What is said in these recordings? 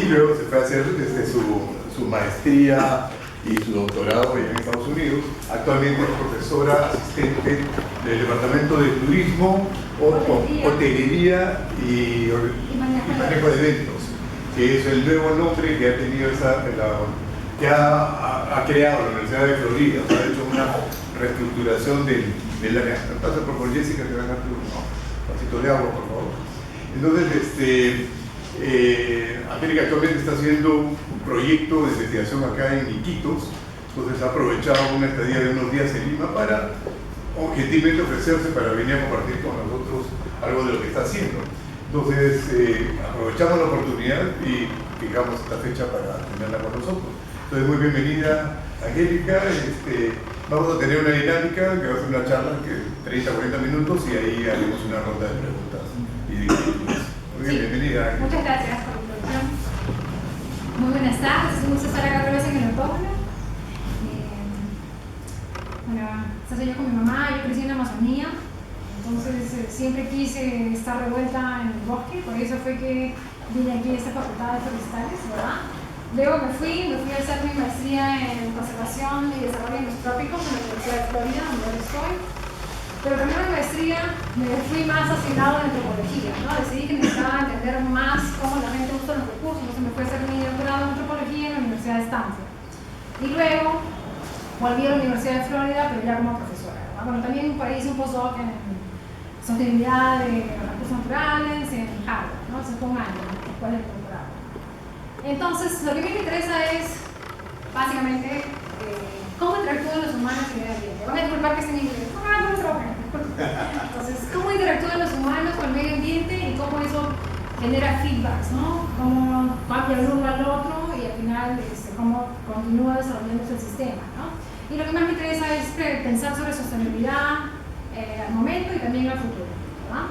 luego se fue a hacer su maestría y su doctorado allá en Estados Unidos. Actualmente es profesora asistente del Departamento de Turismo, Hotelería y Manejo de Eventos, que es el nuevo nombre que ha tenido que ha creado la Universidad de Florida. Ha hecho una reestructuración del área. Pasa por Jessica, te van a dar un vasito de agua, por favor. Entonces, América actualmente está haciendo un proyecto de investigación acá en Iquitos. Entonces ha aprovechado una estadía de unos días en Lima para objetivamente ofrecerse para venir a compartir con nosotros algo de lo que está haciendo. Entonces aprovechamos la oportunidad y fijamos esta fecha para tenerla con nosotros. Entonces muy bienvenida Angélica. Vamos a tener una dinámica que va a ser una charla que 30-40 minutos y ahí haremos una ronda de preguntas y de inquietudes. Muy bien, bienvenida. Muchas gracias por la introducción. Muy buenas tardes, es un gusto estar acá otra vez en el pueblo. Bueno, soy yo con mi mamá, yo crecí en la Amazonía, entonces siempre quise estar revuelta en el bosque, por eso fue que vine aquí a esta facultad de forestales, ¿verdad? Luego me fui a hacer mi maestría en conservación y desarrollo en los trópicos en la Universidad de Florida, donde ahora estoy. Pero también en la maestría me fui más hacia el lado de antropología, ¿no? Decidí que necesitaba entender más cómo la gente usa los recursos, entonces me fui a hacer mi doctorado en antropología en la Universidad de Stanford. Y luego volví a la Universidad de Florida, pero ya como profesora, ¿verdad? Bueno, también por ahí hice un postdoc en sostenibilidad de recursos naturales en Harvard, ¿no? Hace un año, después del doctorado. Entonces, lo que a mí me interesa es, básicamente, cómo interactúan los humanos y el medio ambiente. Van a disculpar que esté en inglés. Entonces, cómo interactúan los humanos con el medio ambiente y cómo eso genera feedbacks, ¿no? Cómo cambia el uno al otro y al final cómo continúa desarrollándose el sistema, ¿no? Y lo que más me interesa es pensar sobre sostenibilidad al momento y también al futuro, ¿verdad?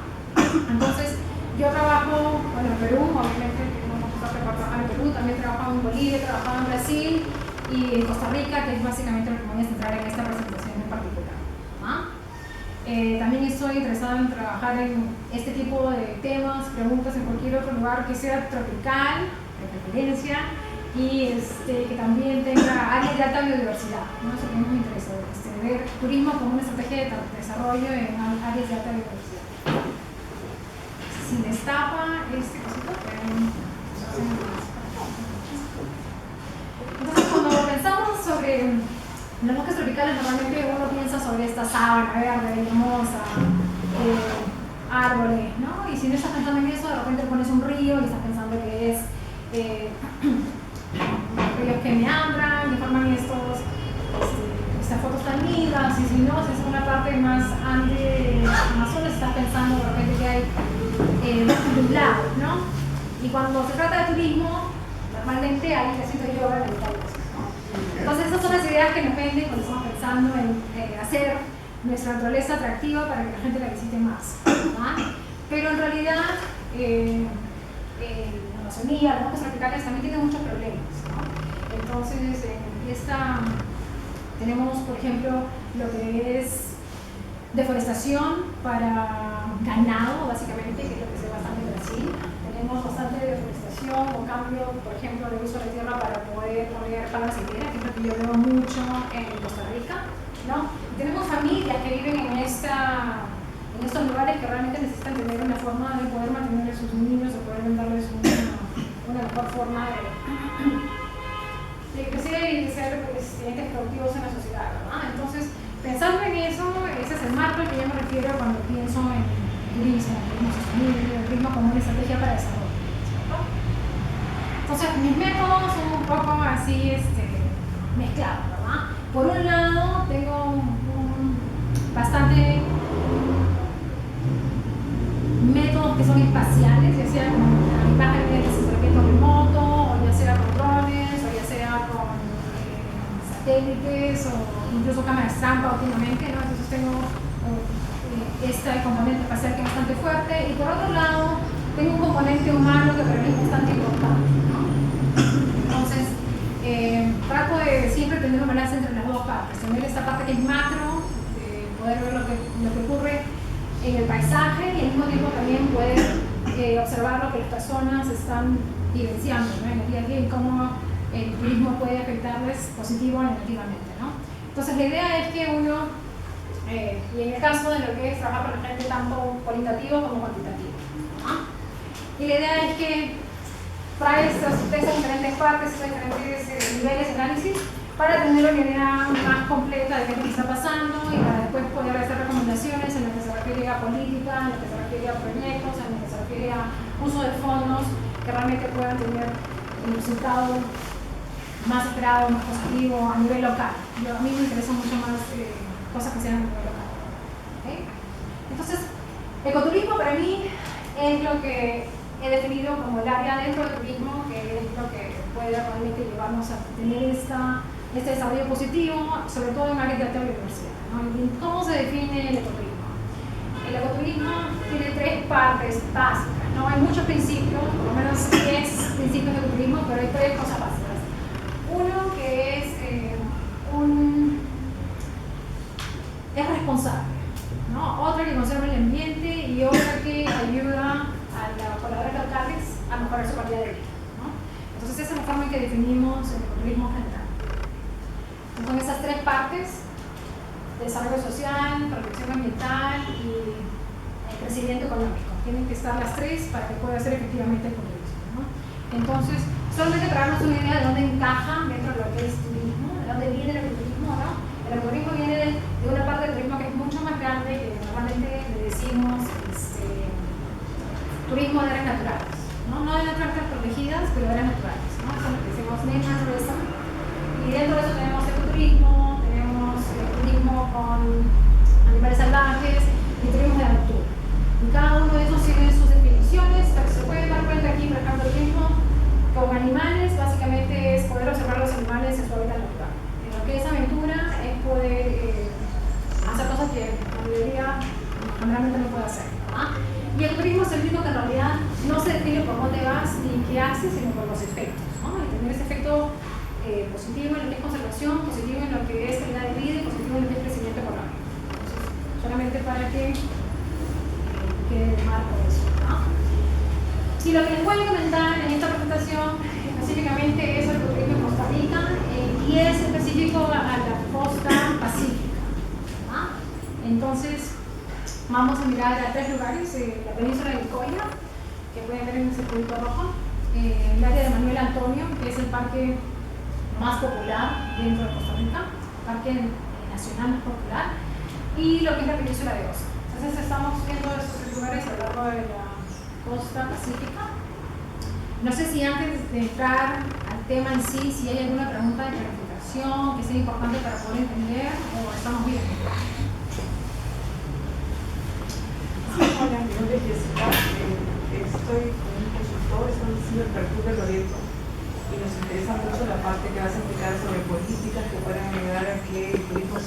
Entonces, yo trabajo, bueno, en Perú, obviamente, no me gusta trabajar en Perú, también he trabajado en Bolivia, he trabajado en Brasil y en Costa Rica, que es básicamente lo que me voy a centrar en esta presentación en particular, ¿verdad? También estoy interesada en trabajar en este tipo de temas, preguntas en cualquier otro lugar que sea tropical, de preferencia, y que también tenga áreas de alta biodiversidad, ¿no? Eso también me interesa, ver turismo como una estrategia de desarrollo en áreas de alta biodiversidad. Si destapa este cosito, entonces cuando pensamos sobre los bosques tropicales, normalmente uno piensa sobre esta sábana verde, hermosa, árboles, ¿no? Y si no estás pensando en eso, de repente pones un río y estás pensando que es ríos que meandran, que forman estas fotos tan lindas, y si no, si es una parte más ante Amazonas, estás pensando de repente que hay nublados, ¿no? Y cuando se trata de turismo, normalmente ahí le siento yo ahora en el país. Entonces esas son las ideas que nos venden cuando estamos pensando en hacer nuestra naturaleza atractiva para que la gente la visite más, ¿no? Pero en realidad la Amazonía, los bosques tropicales también tienen muchos problemas, ¿no? Entonces tenemos por ejemplo lo que es deforestación para ganado, básicamente, que es lo que se basa en Brasil. Tenemos bastante deforestación o cambio, por ejemplo, de uso de tierra para poder poner palmas y piedras, que es lo que yo veo mucho en Costa Rica, ¿no? Y tenemos familias que viven en estos lugares que realmente necesitan tener una forma de poder mantener a sus niños, de poder darles una mejor forma de crecer y de ser entes productivos en la sociedad, ¿verdad? Entonces, pensando en eso, ese es el marco al que yo me refiero cuando pienso en turismo sostenible, el turismo como una estrategia para desarrollo, ¿cierto? Entonces, mis métodos son un poco así mezclados, ¿verdad? Por un lado, tengo bastante métodos que son espaciales, ya sea con imágenes de asesoramiento remoto, o ya sea con drones, o ya sea con satélites, o incluso cámaras trampa últimamente, ¿no? Entonces tengo este componente espacial que es bastante fuerte, y por otro lado tengo un componente humano que para mí es bastante importante, ¿no? Entonces trato de siempre tener un balance entre las dos partes, tener esta parte que es macro, de poder ver lo que ocurre en el paisaje, y al mismo tiempo también poder observar lo que las personas están vivenciando, ¿no? En el día a día y cómo el turismo puede afectarles positivo o negativamente, ¿no? Entonces la idea es que uno, y en el caso de lo que es trabajar con la gente tanto cualitativo como cuantitativo, ¿no? Y la idea es que trae esas diferentes partes, estos diferentes niveles de análisis para tener una idea más completa de qué es lo que está pasando y para después poder hacer recomendaciones en lo que se refiere a política, en lo que se refiere a proyectos, en lo que se refiere a uso de fondos que realmente puedan tener un resultado más esperado, más positivo a nivel local. A mí me interesan mucho más cosas que sean a nivel local. ¿Okay? Entonces, ecoturismo para mí es lo que he definido como el área dentro del turismo, que es lo que puede realmente llevarnos a tener este desarrollo positivo, sobre todo en áreas de alta biodiversidad, ¿no? ¿Cómo se define el ecoturismo? El ecoturismo tiene 3 partes básicas, ¿no? Hay muchos principios, por lo menos 10 principios de ecoturismo, pero hay 3 cosas básicas. Uno que es responsable, ¿no? Otra que conserva el ambiente y otra que ayuda a los pobladores locales a mejorar su calidad de vida, ¿no? Entonces esa es la forma en que definimos el ecoturismo general. Son esas 3 partes: desarrollo social, protección ambiental y el crecimiento económico. Tienen que estar las 3 para que pueda ser efectivamente ecoturismo, ¿no? Entonces, solamente para darnos una idea de dónde encaja dentro de lo que es turismo, de dónde viene el ecoturismo, ¿no? El ecoturismo viene de una parte del turismo que es mucho más grande, que normalmente le decimos turismo de áreas naturales, ¿no? No de áreas protegidas, pero de áreas naturales, ¿no? Eso es lo que decimos natural tourism. Y dentro de eso tenemos ecoturismo, tenemos turismo con animales salvajes y turismo de aventura. Y cada uno de esos tiene sus definiciones, pero se pueden dar cuenta aquí, por ejemplo, el turismo con animales básicamente es poder observar los animales en su hábitat natural. En lo que es aventura es poder hacer cosas que la mayoría generalmente no puede hacer, ¿no? Y el turismo es el único que en realidad no se define por dónde vas ni qué haces, sino por los efectos, ¿no? Y tener ese efecto positivo en lo que es conservación, positivo en lo que es calidad de vida y positivo en lo que es crecimiento económico. Entonces, solamente para que quede marco eso, ¿no? Y lo que les voy a comentar en esta presentación específicamente es el turismo en Costa Rica y es específico a la costa pacífica, ¿no? Entonces, vamos a mirar a 3 lugares: la península de Nicoya, que pueden ver en el circulito rojo, el área de Manuel Antonio, que es el parque más popular dentro de Costa Rica, parque nacional más popular, y lo que es la península de Osa. Entonces estamos viendo estos 3 lugares a lo largo de la costa pacífica. No sé si antes de entrar al tema en sí, si hay alguna pregunta de clarificación que sea importante para poder entender, o estamos bien. Hola, mi nombre es Jessica. Estoy con un consultor, estamos haciendo el perfil de Loreto y nos interesa mucho la parte que vas a explicar sobre políticas que puedan ayudar a que el turismo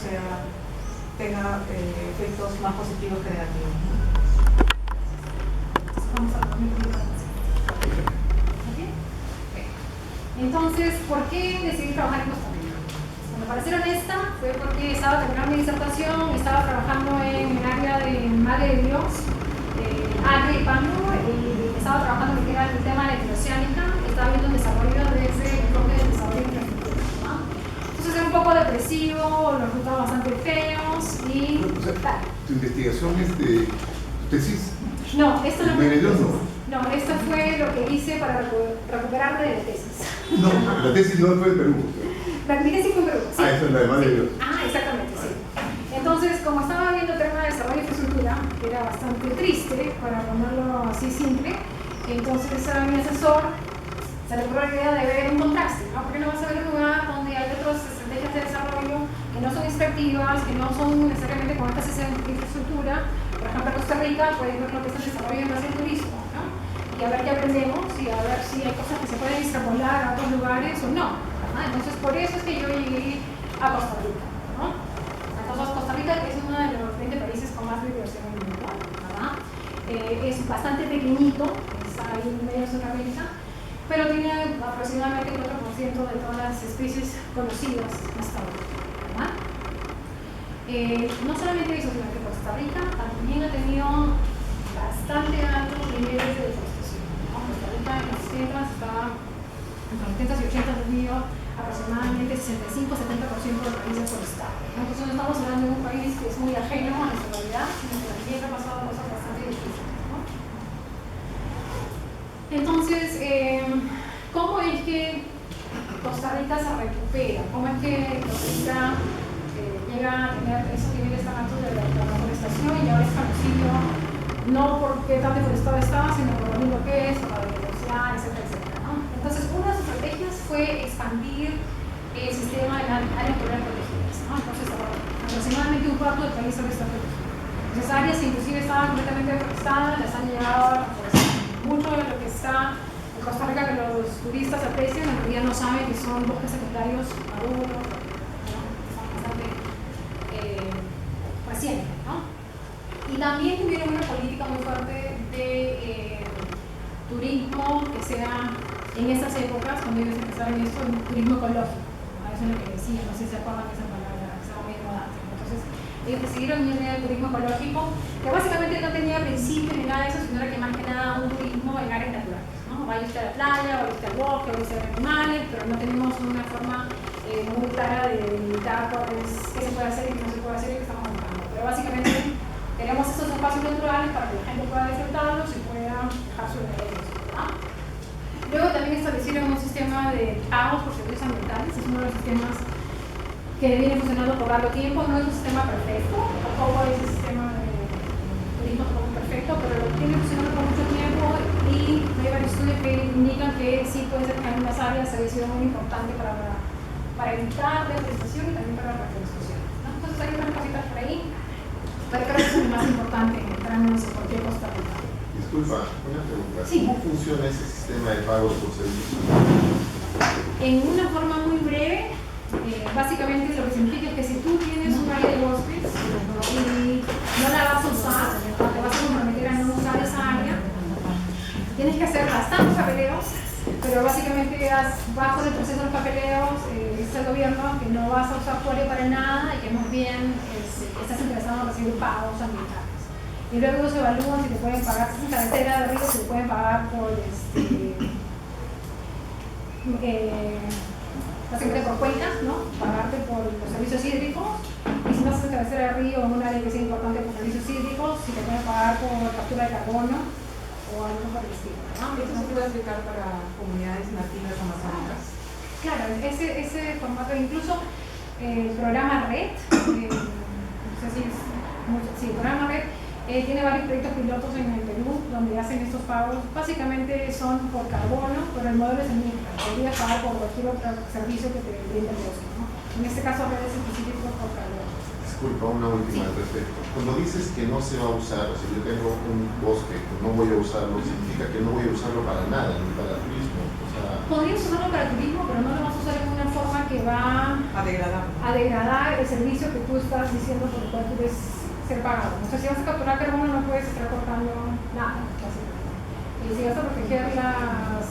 tenga efectos más positivos que negativos. Vamos a ¿okay? Entonces, ¿por qué decidí trabajar en Costa Rica? Bueno, para ser honesta, fue porque estaba terminando mi disertación, estaba trabajando en el área de Madre de Dios, Acre y Pando, y estaba trabajando en lo que era el tema de la interoceánica, estaba viendo el desarrollo desde el enfoque del desarrollo de infraestructura, ¿no? Entonces era un poco depresivo, los resultados bastante feos y... O sea, ¿tu investigación es de tesis? No, esto no fue tesis. No, esto fue lo que hice para recuperarme de la tesis. No, la tesis no fue en Perú. Mi tesis fue en Perú, sí. Ah, eso es la de Madre de Dios. Ah, exactamente, sí. Entonces, como estaba viendo el tema de desarrollo de infraestructura, que era bastante triste, para ponerlo así simple, entonces a mi asesor se le ocurrió la idea de ver un contraste, ¿no? Porque no vas a ver un lugar donde hay otras estrategias de desarrollo que no son extractivas, que no son necesariamente con esta infraestructura. Por ejemplo, Costa Rica, puedes ver lo que es el desarrollo en base al turismo, ¿no? Y a ver qué aprendemos y a ver si hay cosas que se pueden extrapolar a otros lugares o no, ¿verdad? Entonces, por eso es que yo llegué a Costa Rica, ¿no? Entonces, Costa Rica es uno de los 20 países con más biodiversidad en el mundo, ¿verdad? Es bastante pequeñito, está ahí en medio de Sudamérica, pero tiene aproximadamente el 4% de todas las especies conocidas hasta ahora, ¿verdad? No solamente eso, sino que Costa Rica también ha tenido bastante altos niveles de deforestación, ¿no? Costa Rica nació estaba, entre los 70 y 80 del río, aproximadamente 65-70% del país es forestal. Entonces no estamos hablando de un país que es muy ajeno a nuestra realidad, sino que también ha pasado cosas bastante difíciles, ¿no? Entonces, ¿cómo es que Costa Rica se recupera? ¿Cómo es que Costa Rica llega a tener esos niveles tan altos de la reforestación y ahora es conocido no por qué tan deforestado estaba, sino por lo mismo que es, por la biodiversidad, etcétera, etcétera, ¿no? Entonces, una de sus estrategias fue expandir el sistema de áreas naturales protegidas, ¿no? Entonces, aproximadamente un cuarto del país ahora está protegido. Esas áreas inclusive estaban completamente deforestadas, las han llegado a reforestar. Mucho de lo que está en Costa Rica que los turistas aprecian, en realidad no saben que son bosques secundarios maduros, ¿no? Son bastante recientes, ¿no? Y también tuvieron una política muy fuerte de turismo que sea en estas épocas, cuando ellos empezaron esto, un turismo ecológico. A eso es lo que decían, no sé si se acuerdan de esa palabra, que estaba muy de moda. Entonces, ellos decidieron ir al turismo ecológico, que básicamente no tenía principios ni nada de eso, sino era que más que nada un turismo en áreas naturales, ¿no? Vaya usted a la playa, vaya usted al bosque, vaya usted a ver animales, pero no tenemos una forma muy clara de delimitar qué se puede hacer y qué no se puede hacer y qué estamos buscando. Pero básicamente queremos esos espacios naturales para que la gente pueda disfrutarlos y pueda dejar sus derechos, ¿verdad? Luego también establecieron un sistema de pagos por servicios ambientales, es uno de los sistemas que viene funcionando por largo tiempo, no es un sistema perfecto, tampoco es un sistema de turismo tampoco perfecto, pero lo tiene funcionando por mucho tiempo y hay varios estudios que indican que sí puede ser que en algunas áreas haya sido muy importante para evitar la deforestación y también para la reforestación, ¿no? Entonces hay unas cositas por ahí, pero creo que eso es lo más importante en términos de cualquier Costa Rica. Disculpa, una pregunta. Sí. ¿Cómo funciona ese sistema de pagos por servicios? En una forma muy breve, básicamente lo que significa es que si tú tienes un área de bosques y no la vas a usar, o te vas a comprometer a no usar esa área, tienes que hacer bastantes papeleos, pero básicamente vas por el proceso de los papeleos, es el gobierno que no vas a usar tu área para nada y que más bien estás interesado en recibir pagos ambientales. Y luego ellos evalúan si te pueden pagar, si es una carretera de río, si te pueden pagar por básicamente por cuentas, ¿no? Pagarte por los servicios hídricos, y si no haces cabecera de río en un área que sea importante por servicios hídricos, si te pueden pagar por captura de carbono o algo por el estilo, ¿no? ¿Esto se puede aplicar para comunidades nativas amazónicas? Claro, ese formato, incluso el programa RED, no sé si es sí, el programa RED tiene varios proyectos pilotos en el Perú donde hacen estos pagos. Básicamente son por carbono, pero el modelo es el mismo. Podrías pagar por cualquier otro servicio que te brinde el bosque, ¿no? En este caso, RED es específico por carbono. Disculpa, una última al respecto. Cuando dices que no se va a usar, o sea, yo tengo un bosque que no voy a usarlo, significa que no voy a usarlo para nada, ni para turismo. O sea, podrías usarlo para turismo, pero no lo vas a usar en una forma que va A degradar. a degradar el servicio que tú estás diciendo por el cual quieres ser pagado. O sea, si vas a capturar carbono no puedes estar cortando nada, básicamente. Y si vas a proteger las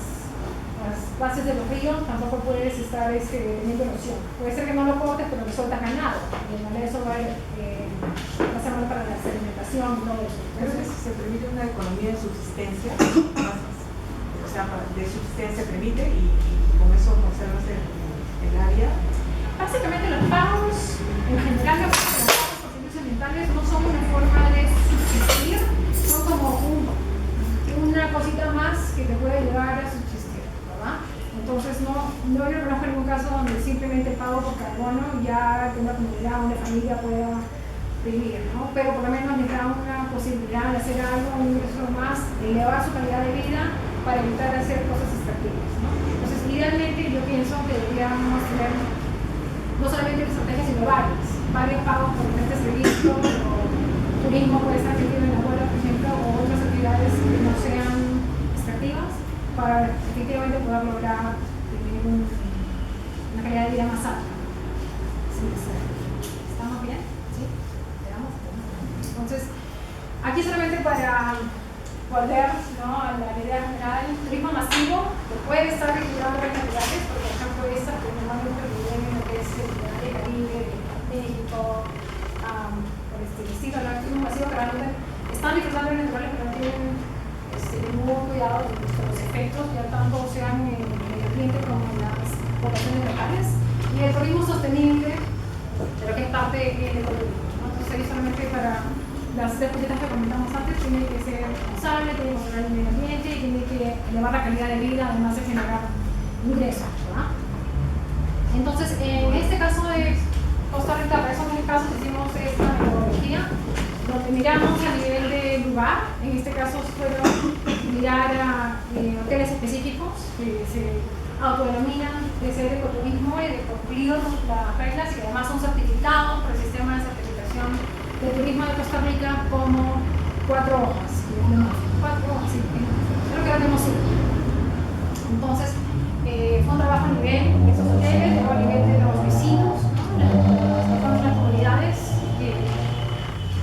bases de los ríos, tampoco puedes estar teniendo erosión. Puede ser que no lo cortes, pero resulta ganado. Y de manera eso va a ser malo para la sedimentación y todo eso. Entonces, se permite una economía de subsistencia, o sea, de subsistencia permite y con eso conservas el área. Básicamente los pagos, en general, los pagos por servicios ambientales no son una forma de subsistir, son como una cosita más que te puede ayudar a subsistir, ¿verdad? Entonces no yo conozco ningún caso donde simplemente pago por carbono ya que una comunidad, una familia pueda vivir, ¿no? Pero por lo menos les da una posibilidad de hacer algo, un ingreso más, de elevar su calidad de vida para evitar hacer cosas extractivas, ¿no? Entonces, idealmente yo pienso que deberíamos tener no solamente estrategias, sino varios pagos por diferentes servicios, o turismo puede estar metido en la bola, por ejemplo, o otras actividades que no sean extractivas, para efectivamente poder lograr tener una calidad de vida más alta. ¿Estamos bien? ¿Sí? ¿Veamos? Entonces, aquí solamente para volver, ¿no?, a la idea general, turismo masivo que puede estar vinculado a las naturales, por ejemplo, esta que normalmente viven en lo que es el área Caribe, México, por este estilo, ¿no? El turismo masivo que realmente están disfrutando de naturales, pero no tienen ningún cuidado de los efectos ya tanto ambiente como en las poblaciones locales, y el turismo sostenible, pero que es parte del ecologismo, ¿no? Entonces ahí solamente para las tres cositas que comentamos antes, tiene que ser responsable, tiene que controlar el medio ambiente y tiene que elevar la calidad de vida, además de generar ingresos, ¿verdad? Entonces, en este caso de Costa Rica, para esos dos casos hicimos esta metodología, donde miramos a nivel de lugar, en este caso fueron mirar a hoteles específicos que se autodenominan de ser ecoturismo y de cumplir las reglas y además son certificados por el sistema de certificación de turismo de Costa Rica como 4 hojas. 4 hojas, sí, creo que ahora tenemos 5. Entonces, fue un trabajo a nivel de esos hoteles, luego a nivel de los vecinos, ¿no? las comunidades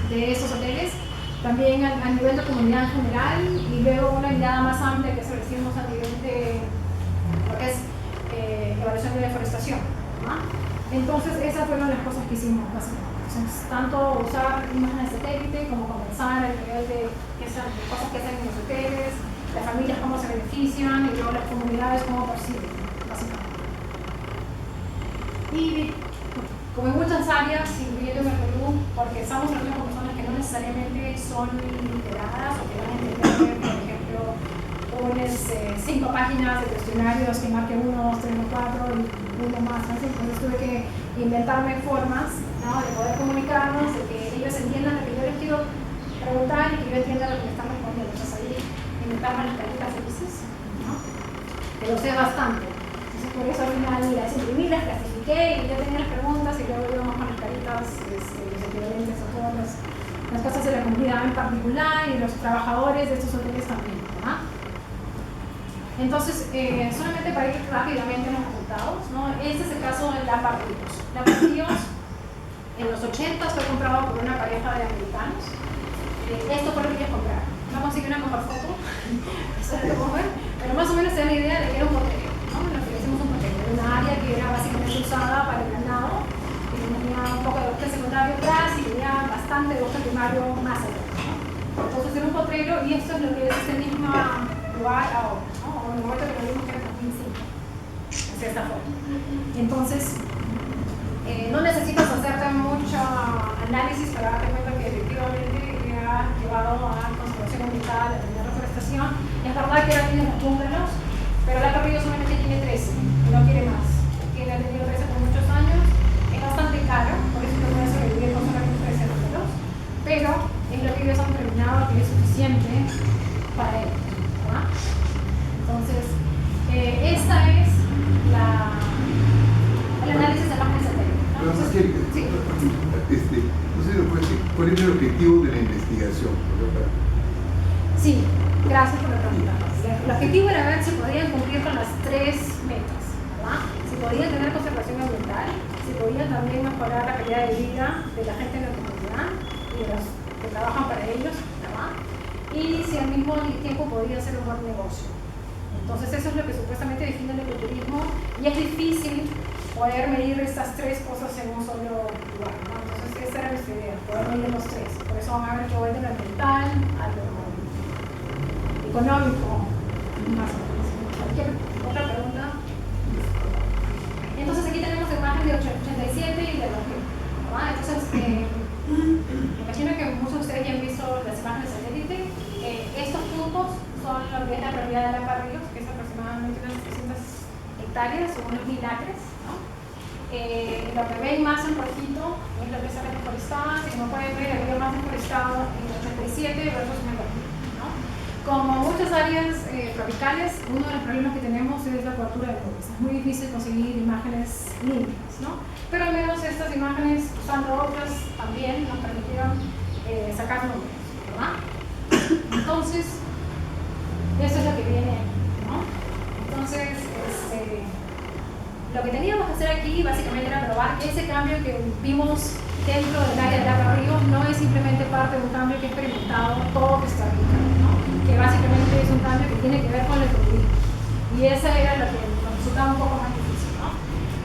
de esos hoteles, también a nivel de comunidad en general y luego una mirada más amplia que establecimos a nivel de lo que es evaluación de deforestación, ¿no? Entonces esas fueron las cosas que hicimos básicamente. Entonces, tanto usar imágenes de satélite como conversar a nivel de cosas que hacen en los hoteles, las familias cómo se benefician y luego las comunidades cómo perciben, básicamente. Y como en muchas áreas, incluyendo en el Perú, porque estamos hablando con personas que no necesariamente son literadas o que van a entender, por ejemplo, pones 5 páginas de cuestionarios que marquen 1, 2, 3 o 4 y uno más, ¿no? Entonces tuve que inventarme formas, ¿no? De poder comunicarnos, de que ellos entiendan lo que yo les quiero preguntar y que yo entienda lo que me están respondiendo. Entonces ahí inventarme las caritas felices, ¿no? Que lo sé bastante. Entonces por eso al final las imprimí, las clasifiqué y ya tenía las preguntas y luego íbamos con las caritas, los equivalentes a todas las cosas de la comunidad en particular y los trabajadores de estos hoteles también, ¿verdad? Entonces, solamente para ir rápidamente a los resultados, ¿no? Este es el caso de La Parrillos. La Parrillos en los 80 fue comprado por una pareja de americanos. Esto fue lo que ellos compraron. No conseguí una mejor foto, eso es lo que puedo ver, pero más o menos se da la idea de que era un hotel, ¿no? Lo que decimos un hotel, era una área que era básicamente usada para el ganado, que tenía un poco de bosque secundario atrás y tenía bastante bosque primario más allá, ¿no? Entonces era un potrero y esto es lo que es este mismo lugar ahora, ¿no? O en el momento que lo vimos que era 2005, es esta foto. Entonces, no necesitas hacerte mucho análisis para darte cuenta que efectivamente ha llevado a conservación ambiental, a tener reforestación. Es verdad que ahora tiene los búngalos, pero La Parrillos solamente tiene 13 y no quiere más. Ha tenido 13 por muchos años, es bastante caro, por eso no puede sobrevivir con solamente 13 búngalos, pero es lo que ellos han determinado que es suficiente para ellos, ¿verdad? Entonces, esta es el análisis de imágenes satélite, ¿no? Entonces, Sí. no sé, ¿cuál es el objetivo de la investigación? Sí, gracias por la pregunta. El objetivo era ver si podían cumplir con las 3 metas, ¿verdad? Si podían tener conservación ambiental, si podían también mejorar la calidad de vida de la gente en la comunidad y de los que trabajan para ellos, ¿verdad? Y si al mismo tiempo podía ser un buen negocio. Entonces eso es lo que supuestamente define el ecoturismo y es difícil poder medir estas 3 cosas en un solo lugar, ¿no? Entonces esa era nuestra idea, poder medir los 3. Por eso van a ver que voy de lo ambiental a lo económico, más o menos. ¿Cualquier otra pregunta? Entonces aquí tenemos imágenes de 87 y de 2000, ¿verdad? Entonces, me imagino que muchos de ustedes ya han visto las imágenes de satélite. Estos puntos son lo que es la realidad de La Parrillos, que es aproximadamente unas 300 hectáreas o unos 1000 acres, ¿no? Lo que ven más en rojito es lo que está deforestada. Si no pueden ver, había más deforestado en el 87 versus en el 2000, ¿no? Como muchas áreas tropicales, uno de los problemas que tenemos es la cobertura de nubes. Es muy difícil conseguir imágenes limpias, ¿no? Pero al menos estas imágenes, usando otras, también nos permitieron sacar números, ¿verdad? Entonces, eso es lo que viene aquí, ¿no? Entonces, lo que teníamos que hacer aquí básicamente era probar que ese cambio que vimos dentro del área de La Parrillos no es simplemente parte de un cambio que ha experimentado todo Costa Rica, ¿no? Que básicamente es un cambio que tiene que ver con el turismo. Y esa era lo que nos resultaba un poco más difícil, ¿no?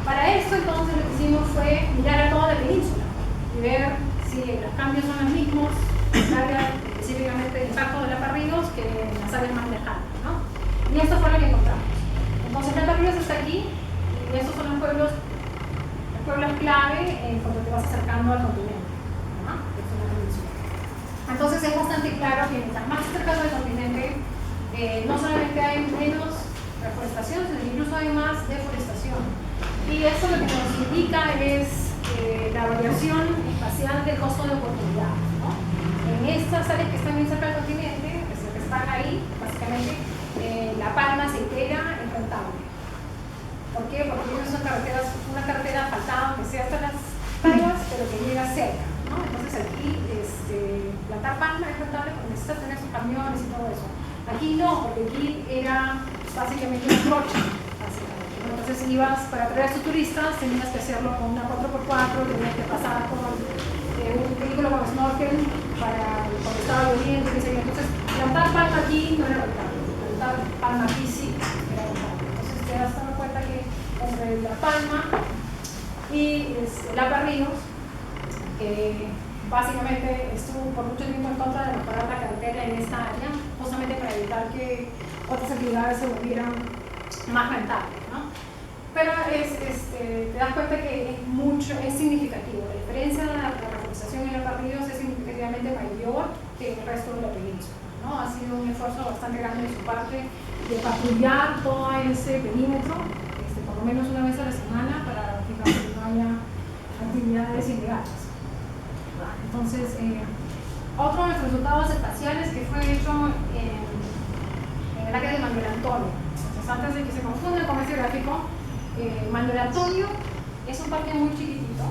Para esto entonces lo que hicimos fue mirar a toda la península y ver si los cambios son los mismos en el área específicamente del impacto de La Parrillos que en las áreas más lejanas, ¿no? Y esto fue lo que encontramos. Entonces el Barrios está aquí y estos son los pueblos clave cuando te vas acercando al continente, ¿no? Es una dimensión. Entonces es bastante claro que mientras más cercano al continente, no solamente hay menos reforestación, sino que incluso hay más deforestación. Y esto lo que nos indica es la variación espacial del costo de oportunidad, ¿no? En estas áreas que están bien cerca del continente, que están ahí, básicamente, la palma aceitera es rentable. ¿Por qué? Porque tienes una carretera asfaltada que sea hasta las tallas, pero que llega cerca, ¿no? Entonces aquí plantar palma es rentable porque necesitas tener sus camiones y todo eso. Aquí no, porque aquí era básicamente una trocha. Entonces ibas, para atraer a tus turistas, tenías que hacerlo con una 4x4, tenías que pasar con un vehículo con snorkel cuando estaba lloviendo, qué sé yo. Entonces, plantar palma aquí no era rentable, plantar palma aquí sí era rentable. Entonces te das cuenta que entre la palma y la Barrios, que básicamente estuvo por mucho tiempo en contra de mejorar la carretera en esta área, justamente para evitar que otras actividades se volvieran más rentables, ¿no? Pero te das cuenta que es significativo. La diferencia de la reforestación en los Barrios es significativamente mayor que en el resto de la península, ¿no? Ha sido un esfuerzo bastante grande de su parte de patrullar todo ese perímetro, por lo menos una vez a la semana, para fijarse que no haya actividades ilegales. Entonces, otro de los resultados espaciales que fue hecho en el área de Manuel Antonio. Entonces, antes de que se confunda con este gráfico, Manuel Antonio es un parque muy chiquitito,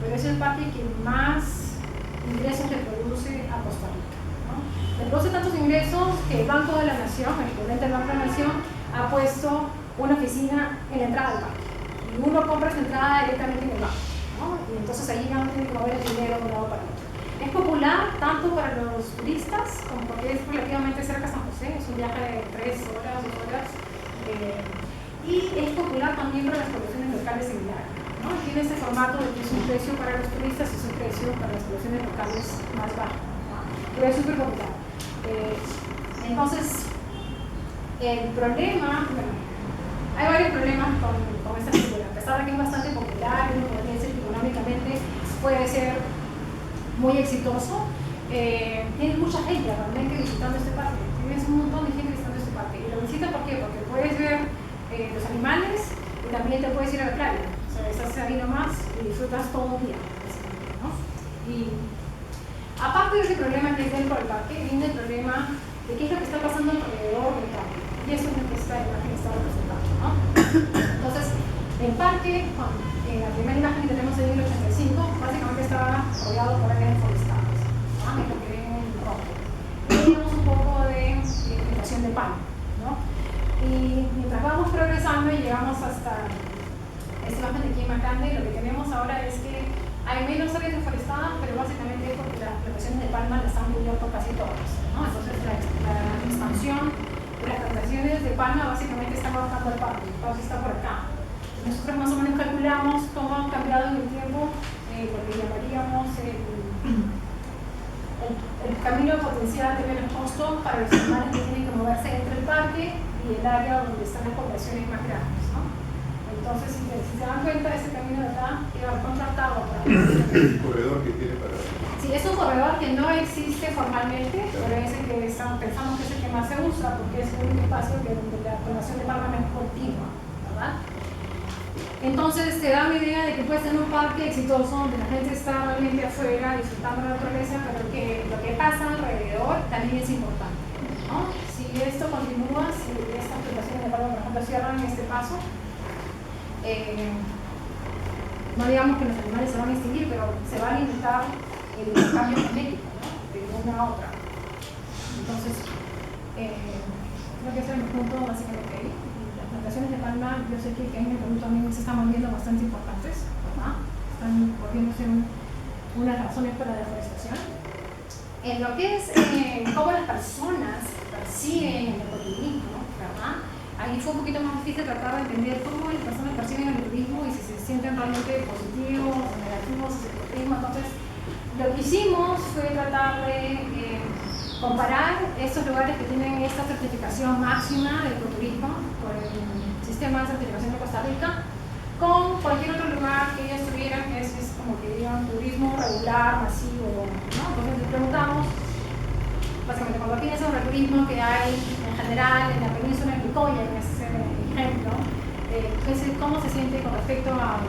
pero es el parque que más ingresos le produce a Costa Rica, ¿no? Le produce tantos ingresos que el Banco de la Nación, el equivalente del Banco de la Nación, ha puesto una oficina en la entrada del parque. Y uno compra su entrada directamente en el banco, ¿no? Y entonces ahí ya no tiene que mover el dinero de un lado para otro. Es popular tanto para los turistas como porque es relativamente cerca a San José, es un viaje de 3 horas, 2 horas. Y es popular también para las poblaciones locales similares, ¿no? Tiene este formato de que es un precio para los turistas y es un precio para las poblaciones locales más bajo, ¿no? Pero es súper popular. Entonces, el problema, bueno, hay varios problemas con esta figura. A pesar de que es bastante popular, uno podría decir que económicamente puede ser muy exitoso, tienes mucha gente realmente visitando este parque. Tienes un montón de gente visitando este parque. Y lo visitas ¿por qué? Porque puedes ver los animales y también te puedes ir a la playa. O sea, estás ahí nomás y disfrutas todo el día, ¿no? Y aparte de ese problema que es dentro del parque, viene el problema de qué es lo que está pasando alrededor del parque. Y eso es lo que esta imagen está representando, ¿no? Entonces, el parque, la primera imagen que tenemos ahí en el 85, básicamente estaba rodeado por áreas forestales, ¿no? Es lo que ven en rojo. Y tenemos un poco de vegetación de palma, ¿no? Y mientras vamos progresando y llegamos hasta esta imagen de aquí en Macande, lo que tenemos ahora es que hay menos áreas deforestadas, pero básicamente es porque las plantaciones de palma las han cubierto casi todas, ¿no? Entonces la expansión de las plantaciones de palma básicamente está bajando el parque está por acá. Nosotros más o menos calculamos cómo ha cambiado en el tiempo, porque llamaríamos el camino potencial de menos costo para los animales que tienen que moverse entre el parque y el área donde están las poblaciones más grandes, ¿no? Entonces, si se dan cuenta, este camino de acá queda contratado para el corredor que tiene para... Sí, es un corredor que no existe formalmente, pero es el que pensamos que es el que más se usa, porque es el único espacio donde la población de palma es continua, ¿verdad? Entonces te da una idea de que puedes tener un parque exitoso donde la gente está realmente afuera disfrutando de la naturaleza, pero que lo que pasa alrededor también es importante, ¿no? Si esto continúa, si estas plantaciones de palma, por ejemplo, cierran este paso, no digamos que los animales se van a extinguir, pero se va a limitar el cambio genético, ¿no? De una a otra. Entonces, creo que ese es el punto básicamente ahí. Las plantaciones de palma, yo sé que en el Perú también se están volviendo bastante importantes, ¿verdad? Están volviéndose unas razones para la deforestación. En lo que es cómo las personas perciben el ecoturismo, ¿verdad? Ahí fue un poquito más difícil tratar de entender cómo las personas perciben el turismo y si se sienten realmente positivos o negativos hacia el turismo. Entonces, lo que hicimos fue tratar de comparar estos lugares que tienen esta certificación máxima de ecoturismo por el sistema turismo regular, masivo, ¿no? Entonces les preguntamos, básicamente cuando piensan en el turismo que hay en general en la península de Nicoya, en ese ejemplo, ¿cómo se siente con respecto a,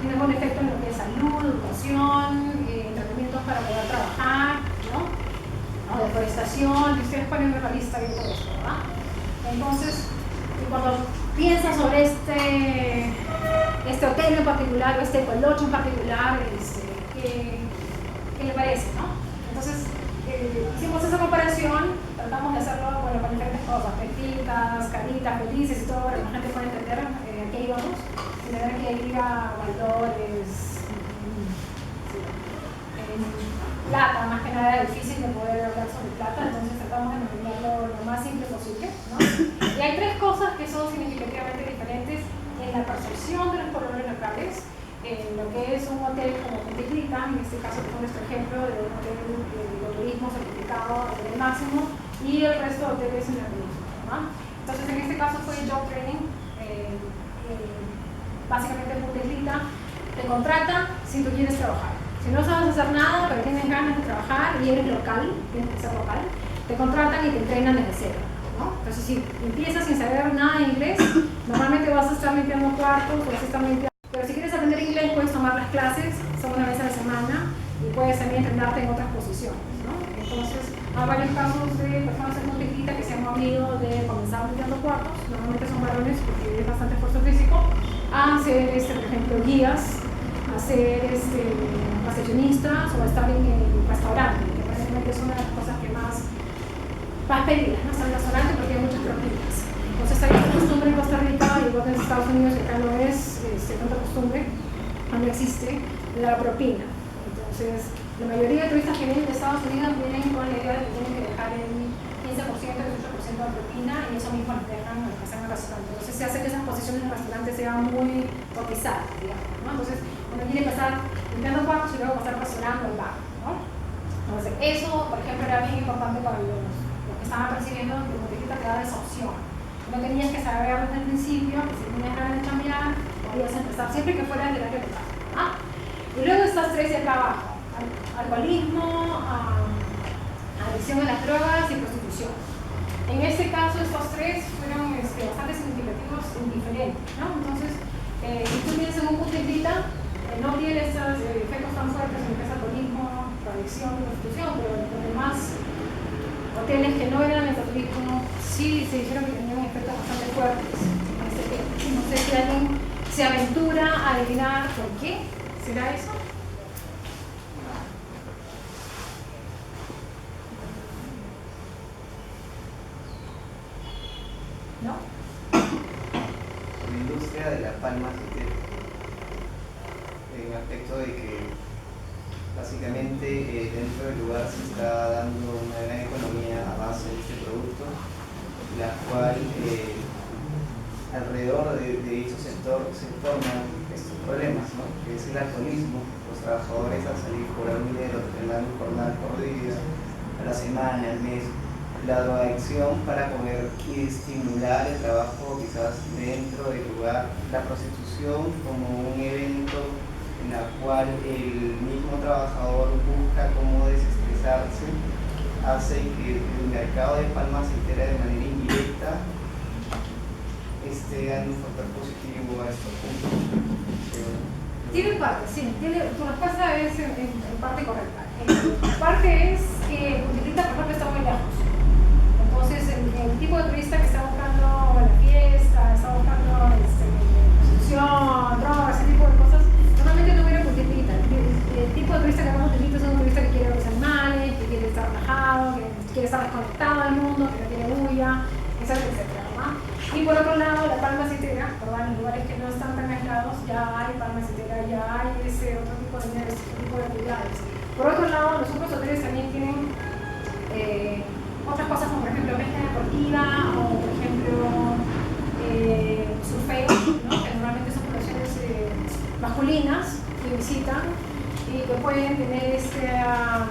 tiene buen efecto en lo que es salud, educación, tratamientos para poder trabajar, ¿no? O deforestación, y ustedes ponen una lista de todo esto, ¿verdad? Entonces, cuando piensa sobre este hotel en particular o este colocho en particular, ¿qué le parece, no? Entonces, hicimos esa comparación, tratamos de hacerlo con diferentes cosas, pepitas, caritas, felices y todo, para que la gente pueda entender a qué íbamos, sin tener que ir a valores, plata, más que nada era difícil de poder hablar sobre plata, entonces tratamos de mantenerlo lo más simple posible, ¿no? Y hay tres cosas que son significativamente diferentes en la percepción de los pobladores locales, en lo que es un hotel como Puntitlita, en este caso que fue nuestro ejemplo de un hotel de turismo certificado del máximo, y el resto de hoteles en la península, ¿no? Entonces en este caso fue job training, básicamente Puntitlita te contrata si tú quieres trabajar. Si no sabes hacer nada, pero tienes ganas de trabajar y eres local, tienes que ser local, te contratan y te entrenan desde cero, ¿no? Entonces, si empiezas sin saber nada de inglés, normalmente vas a estar limpiando cuartos o vas a estar limpiando. Pero si quieres aprender inglés, puedes tomar las clases, son una vez a la semana, y puedes también entrenarte en otras posiciones, ¿no? Entonces, hay varios casos de personas en Montequita que se han movido de comenzar limpiando cuartos, normalmente son varones porque es bastante esfuerzo físico, a ser, por ejemplo, guías, a ser recepcionistas o a estar en el restaurante, que aparentemente es una de las cosas que más pedidas, ¿no? Estar en el restaurante porque hay muchas propinas. Entonces hay esta costumbre en Costa Rica, igual que en Estados Unidos, que acá no es tanta costumbre, no existe la propina. Entonces, la mayoría de turistas que vienen de Estados Unidos vienen con la idea de que tienen que dejar el 15%, el 18% de propina y eso mismo les dejan al pasar en el restaurante. Entonces se hace que esas posiciones en el restaurante sean muy cotizadas, digamos, ¿no? Entonces, uno quiere pasar limpiando cuartos y luego pasar restaurando el bar, ¿no? Entonces, eso, por ejemplo, era bien importante para los que estaban percibiendo que Montequita te daba esa opción. No tenías que saber desde el principio, que si tenías ganas de chambear, podías empezar siempre que fuera del área local, ¿no? Y luego estas tres de acá abajo, alcoholismo, adicción a las drogas y prostitución. En este caso, estos tres fueron bastante significativos e indiferentes, ¿no? Entonces, si tú piensas en un Puntitlita, no tiene estos efectos tan fuertes en lo que es alcoholismo, adicción y prostitución, pero los demás hoteles que no eran enoturismo sí se dijeron que tenían efectos bastante fuertes en este tema. No sé si alguien se aventura a adivinar por qué será eso. ¿No? La industria de la palma aceitera, en aspecto de que básicamente dentro del lugar se está dando una gran economía a base de este producto, la cual alrededor de dicho sector se forman estos problemas, ¿no? Que es el alcoholismo. Los trabajadores al salir cobran dinero, tendrán un jornal por día, a la semana, al mes, la drogadicción para poder estimular el trabajo quizás dentro del lugar, la prostitución como un evento en la cual el mismo trabajador busca cómo desestresarse, hace que el mercado de palma aceitera de manera indirecta esté dando un factor positivo a estos puntos. Tiene parte, sí, tu respuesta es en parte correcta. Parte es que Puntitlita, por ejemplo, está muy lejos. Entonces, el tipo de turista que está buscando la fiesta, está buscando prostitución, drogas, ese tipo de cosas, normalmente no viene a Puntitlita. El tipo de turista que va a Puntitlita es un turista que quiere ver los animales, que quiere estar relajado, que quiere estar desconectado del mundo, que no tiene bulla, etcétera, etcétera, ¿no? Y por otro lado, la palma aceitera, en lugares que no están tan aislados, ya hay palma aceitera, ya hay ese otro tipo de actividades. Por otro lado, los otros hoteles también tienen otras cosas como por ejemplo pesca deportiva o por ejemplo surfeo, ¿no? Que normalmente son poblaciones masculinas que visitan y que pueden tener esta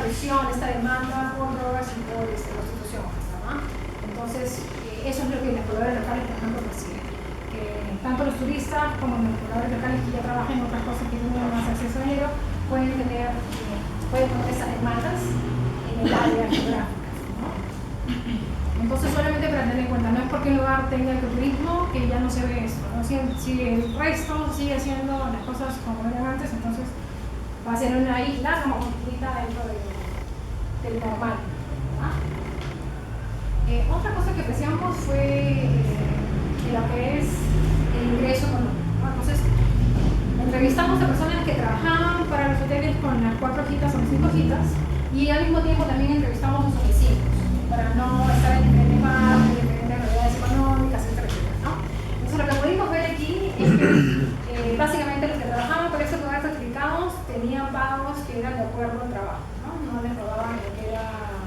presión, esta demanda por drogas y por prostitución, ¿no? Entonces, eso es lo que los pobladores locales, por ejemplo, perciben. Tanto los turistas como los pobladores locales que ya trabajan en otras cosas que tienen más acceso a dinero, pueden tener esas demandas en el área geográfica, ¿no? Entonces, solamente para tener en cuenta, no es porque un lugar tenga ecoturismo que ya no se ve esto, ¿no? Si el resto sigue haciendo las cosas como eran antes, entonces va a ser una isla como completita dentro del normal, ¿verdad? Otra cosa que apreciamos fue lo que es el ingreso económico, ¿no? Entonces, entrevistamos a personas que trabajaban para los hoteles con las 4 hojitas o las 5 hojitas, y al mismo tiempo también entrevistamos a sus vecinos para no estar en diferentes barrios, diferentes realidades económicas, etcétera, ¿no? Entonces, lo que pudimos ver aquí es que básicamente los que trabajaban por estos lugares certificados tenían pagos que eran de acuerdo al trabajo, ¿no? No les robaban lo que era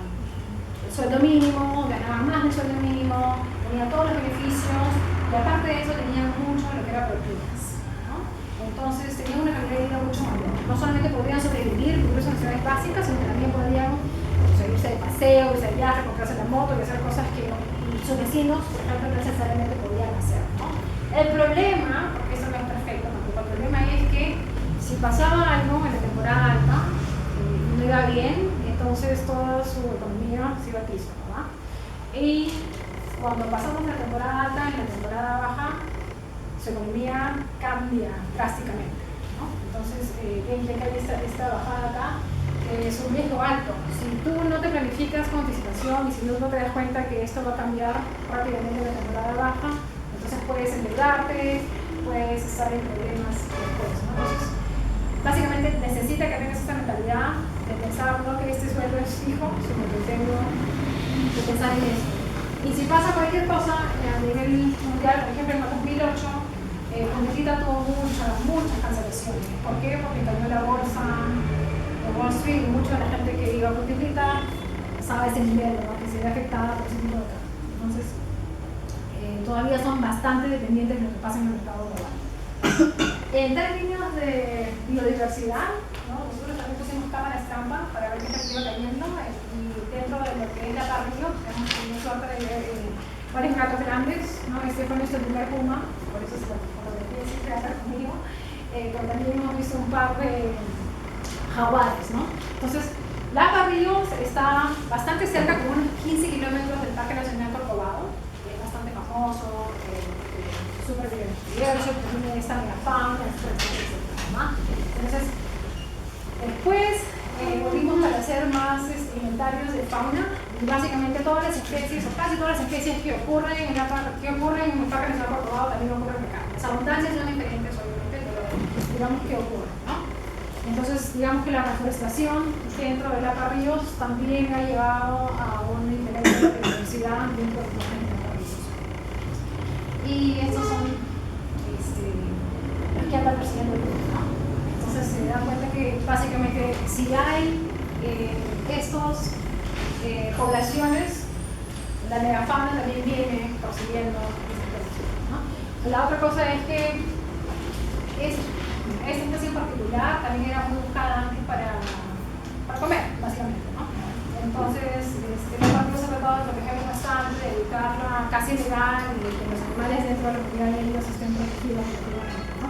el sueldo mínimo, ganaban más del sueldo mínimo, tenían todos los beneficios, y aparte de eso tenían mucho lo que era propinas, ¿no? Entonces tenían una calidad de vida mucho mayor. No solamente podrían sobrevivir, cubrir sus necesidades básicas, sino que también podrían irse de paseo, irse de viaje, comprarse la moto y hacer cosas que sus vecinos, por ejemplo, no necesariamente podían hacer, ¿no? El problema, porque eso no es perfecto tampoco, el problema es que si pasaba algo en la temporada alta, no iba bien, entonces toda su economía se iba a piso, ¿verdad? Y cuando pasamos la temporada alta en la temporada baja, su economía cambia drásticamente, ¿no? Entonces, ven que hay esta bajada acá, es un riesgo alto. Si tú no te planificas con anticipación y si no te das cuenta que esto va a cambiar rápidamente en la temporada baja, entonces puedes endeudarte, puedes estar en problemas después, ¿no? Entonces, básicamente necesita que tengas esta mentalidad de pensar no que este sueldo es fijo, sino que tengo que pensar en eso. Y si pasa cualquier cosa a nivel mundial, por ejemplo en el 2008, Punta tuvo muchas cancelaciones. ¿Por qué? Porque cayó la bolsa de Wall Street y mucha de la gente que iba a Punta sabe ese nivel, ¿no? Que se ve afectada por ese tipo de cosas. Entonces, todavía son bastante dependientes de lo que pasa en el mercado global. En términos de biodiversidad, ¿no? Nosotros también pusimos cámaras trampa para ver qué se iba cayendo, y dentro de lo que es la parrilla hemos tenido suerte de ver varios gatos grandes, ¿no? Este fue nuestro primer puma, por eso se fotografía siempre acá conmigo, pero también hemos visto un par de jaguares, ¿no? Entonces, la Parrillos está bastante cerca, como unos 15 kilómetros del Parque Nacional Corcovado, que es bastante famoso, súper diverso, también está en la fauna, etc. Entonces, después volvimos para hacer más inventarios de fauna, y básicamente todas las especies, o casi todas las especies que ocurren en el Parque Nacional Corcovado también ocurren acá. Las abundancias son diferentes, obviamente, pero digamos que ocurren, ¿no? Entonces, digamos que la reforestación dentro de la Parrillos también ha llevado a una diferente diversidad dentro de los Parrillos. Y estos son los que andan persiguiendo el grupo, ¿no? Entonces se da cuenta que básicamente si hay estas poblaciones, la megafauna también viene persiguiendo estas poblaciones, ¿no? La otra cosa es que esta especie en particular también era muy buscada antes para comer, básicamente, ¿no? Entonces, los partidos se tratado de protegerla bastante, de evitarla casi legal, y de que los animales dentro de la comunidad de ellos estén protegidos, ¿no?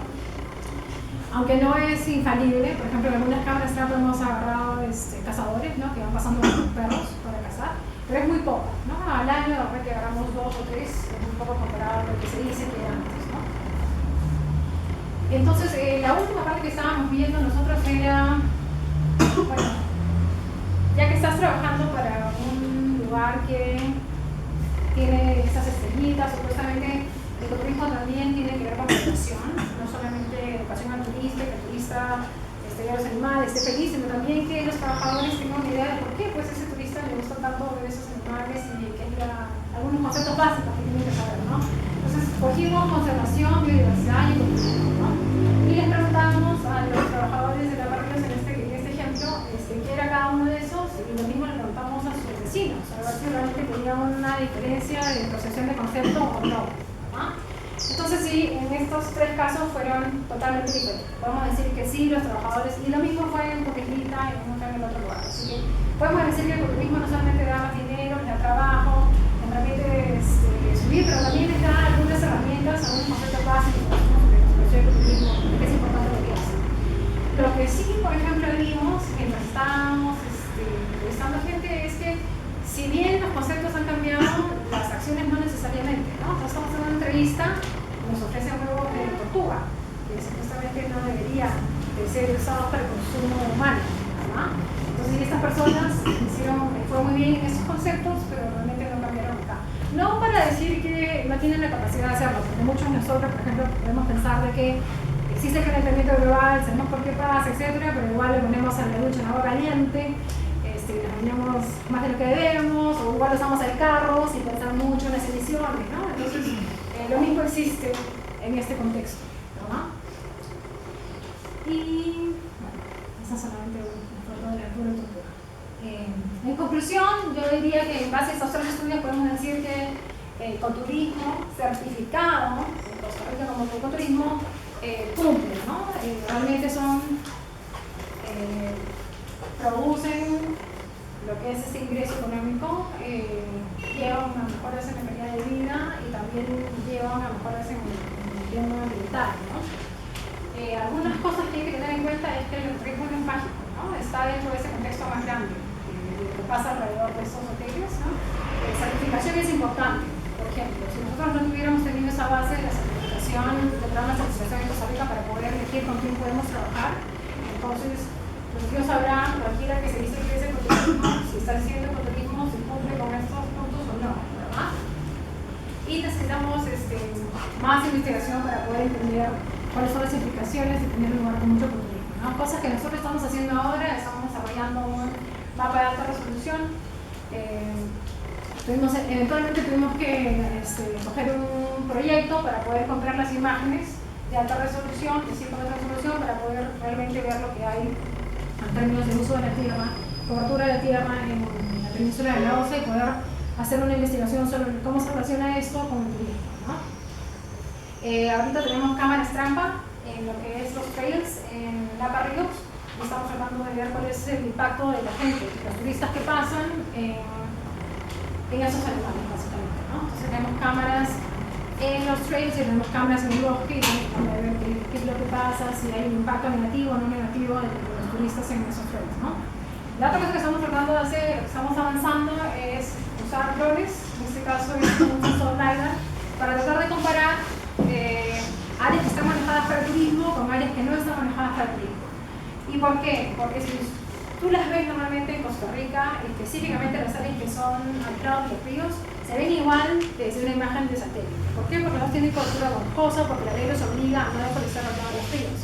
Aunque no es infalible, por ejemplo, en algunas cámaras trampa hemos agarrado cazadores, ¿no? Que van pasando con los perros para cazar, pero es muy poco, ¿no? Al año de repente agarramos 2 o 3, es muy poco comparado a lo que se dice que era antes, ¿no? Entonces, la última parte que estábamos viendo nosotros era, bueno, ya que estás trabajando para un lugar que tiene estas estrellitas, supuestamente el ecoturismo también tiene que ver con educación, no solamente educación al turista, que el turista vea los animales, esté feliz, sino también que los trabajadores tengan una idea de por qué pues ese turista le gusta tanto ver esos animales y que haya algunos conceptos básicos que tienen que saber, ¿no? Entonces, cogimos conservación, biodiversidad y ecoturismo, ¿no? Y les preguntamos a los trabajadores de la Parrillos en este ejemplo, qué era cada uno de esos, y lo mismo le preguntamos a sus vecinos, a ver si realmente tenía una diferencia de percepción de concepto o no, ¿no? Entonces sí, en estos 3 casos fueron totalmente diferentes. Podemos decir que sí, los trabajadores, y lo mismo fue en Coquequita y nunca en el otro lugar. Así que podemos decir que el ecoturismo no solamente da más dinero, les da trabajo, les permite subir, pero también les da algunas herramientas, algunos conceptos básicos, ¿no? Sobre el ecoturismo, que es importante lo que hace. Lo que sí, por ejemplo, turista nos ofrecen huevos de tortuga, que supuestamente no debería de ser usados para el consumo humano, ¿verdad? Entonces estas personas fue muy bien en esos conceptos, pero realmente no cambiaron acá. No para decir que no tienen la capacidad de hacerlo, porque muchos de nosotros, por ejemplo, podemos pensar de que existe el calentamiento global, sabemos por qué pasa, etcétera, pero igual le ponemos a la ducha en agua caliente, nos bañamos más de lo que debemos, o igual usamos el carro sin pensar mucho en las emisiones, ¿no? Entonces, lo mismo existe en este contexto, ¿verdad? Y, bueno, esa es solamente una foto de la altura y tortura. En conclusión, yo diría que en base a estos tres estudios podemos decir que el ecoturismo certificado en Costa Rica como ecoturismo cumple, ¿no? Realmente producen lo que es ese ingreso económico, llevan a mejoras en la calidad de vida y también llevan a mejoras en el tema ambiental, ¿no? Algunas cosas que hay que tener en cuenta es que el turismo no es mágico, ¿no? Está dentro de ese contexto más grande que pasa alrededor de estos hoteles, ¿no? Certificación es importante. Por ejemplo, si nosotros no tuviéramos tenido esa base de la certificación, de programa de certificación en Costa Rica para poder elegir con quién podemos trabajar, entonces los Dios sabrá, cualquiera que se dice que es ecoturismo, si está haciendo ecoturismo, si cumple con estos puntos o no, ¿verdad? Y necesitamos más investigación para poder entender cuáles son las implicaciones de tener un lugar con mucho ecoturismo, ¿no? Cosas que nosotros estamos haciendo ahora, estamos desarrollando un mapa de alta resolución. Eventualmente tuvimos que coger un proyecto para poder comprar las imágenes de alta resolución, de 5 de resolución, para poder realmente ver lo que hay en términos de uso de la tierra, cobertura de la tierra en la península de la OCE y poder hacer una investigación sobre cómo se relaciona esto con el turismo, ¿no? Ahorita tenemos cámaras trampa en lo que es los trails en Lapa Ríos. Estamos tratando de ver cuál es el impacto de la gente, los turistas que pasan en esos animales, básicamente, ¿no? Entonces tenemos cámaras en los trails y tenemos cámaras en el bosque y tenemos que ver qué es lo que pasa, si hay un impacto negativo o no negativo de los turistas en esos trails, ¿no? La otra cosa que estamos tratando de hacer, que estamos avanzando, es usar drones, en este caso es un sensor LiDAR, para tratar de comparar áreas que están manejadas para el turismo con áreas que no están manejadas para el turismo. ¿Y por qué? Porque si tú las ves normalmente en Costa Rica, específicamente las áreas que son al lado de los ríos, se ven igual desde una imagen de satélite. ¿Por qué? Porque no tienen cobertura boscosa, porque la ley los obliga a no deforestar al lado de los ríos.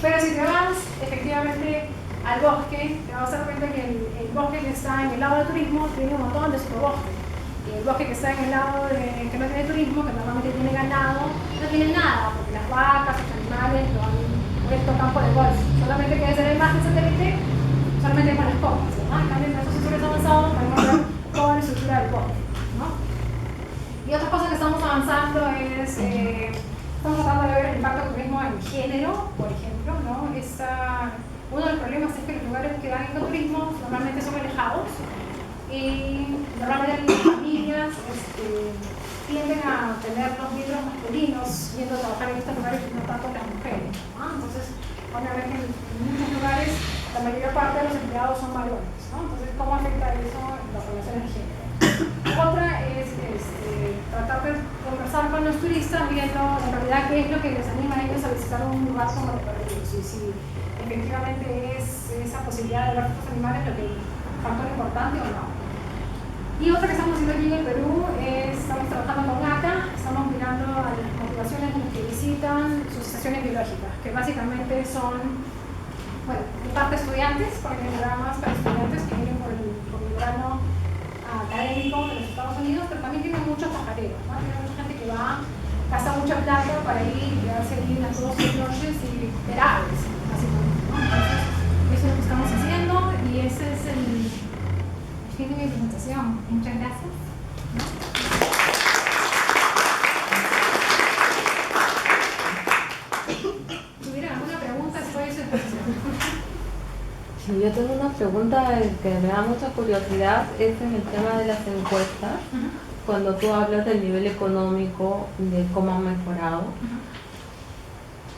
Pero si te vas efectivamente al bosque, te vas a dar cuenta que el bosque que está en el lado del turismo tiene un montón de superbosque. Y el bosque que está en el lado que no tiene turismo, que normalmente tiene ganado, no tiene nada, porque las vacas, los animales lo han puesto campo de golf. Solamente que desde la imagen satélite, solamente con las copas, ¿no? En cambio, en estos sensores avanzados podemos ver toda la estructura del bosque, ¿no? Y otra cosa que estamos avanzando es, estamos tratando de ver el impacto del turismo en género, por ejemplo, ¿no? Uno de los problemas es que los lugares que dan ecoturismo normalmente son alejados y normalmente las familias tienden a tener los miembros masculinos yendo a trabajar en estos lugares y no tanto las mujeres, ¿no? Entonces, van a ver que en muchos lugares la mayor parte de los empleados son varones, ¿no? Entonces, ¿cómo afecta eso en las relaciones de género? Otra es tratar de conversar con los turistas viendo en realidad qué es lo que les anima a ellos a visitar un lugar como el Perú, si efectivamente es esa posibilidad de ver estos animales lo que es un factor importante o no. Y otra que estamos haciendo aquí en el Perú es, estamos trabajando con ACA, estamos mirando a las motivaciones de los que visitan sus estaciones biológicas, que básicamente son, bueno, de parte estudiantes, porque hay programas para estudiantes que vienen por el verano académico de los Estados Unidos, pero también tienen muchos pajareros, ¿no? Tiene mucha gente que va, gasta mucha plata para ir y quedarse allí unas 2 o 3 noches y ver aves, básicamente, ¿no? Entonces, eso es lo que estamos haciendo y ese es el fin de mi presentación. Muchas gracias. ¿Tuvieran alguna pregunta después de su presentación? Sí, yo tengo una pregunta que me da mucha curiosidad, es en el tema de las encuestas. Cuando tú hablas del nivel económico, de cómo han mejorado,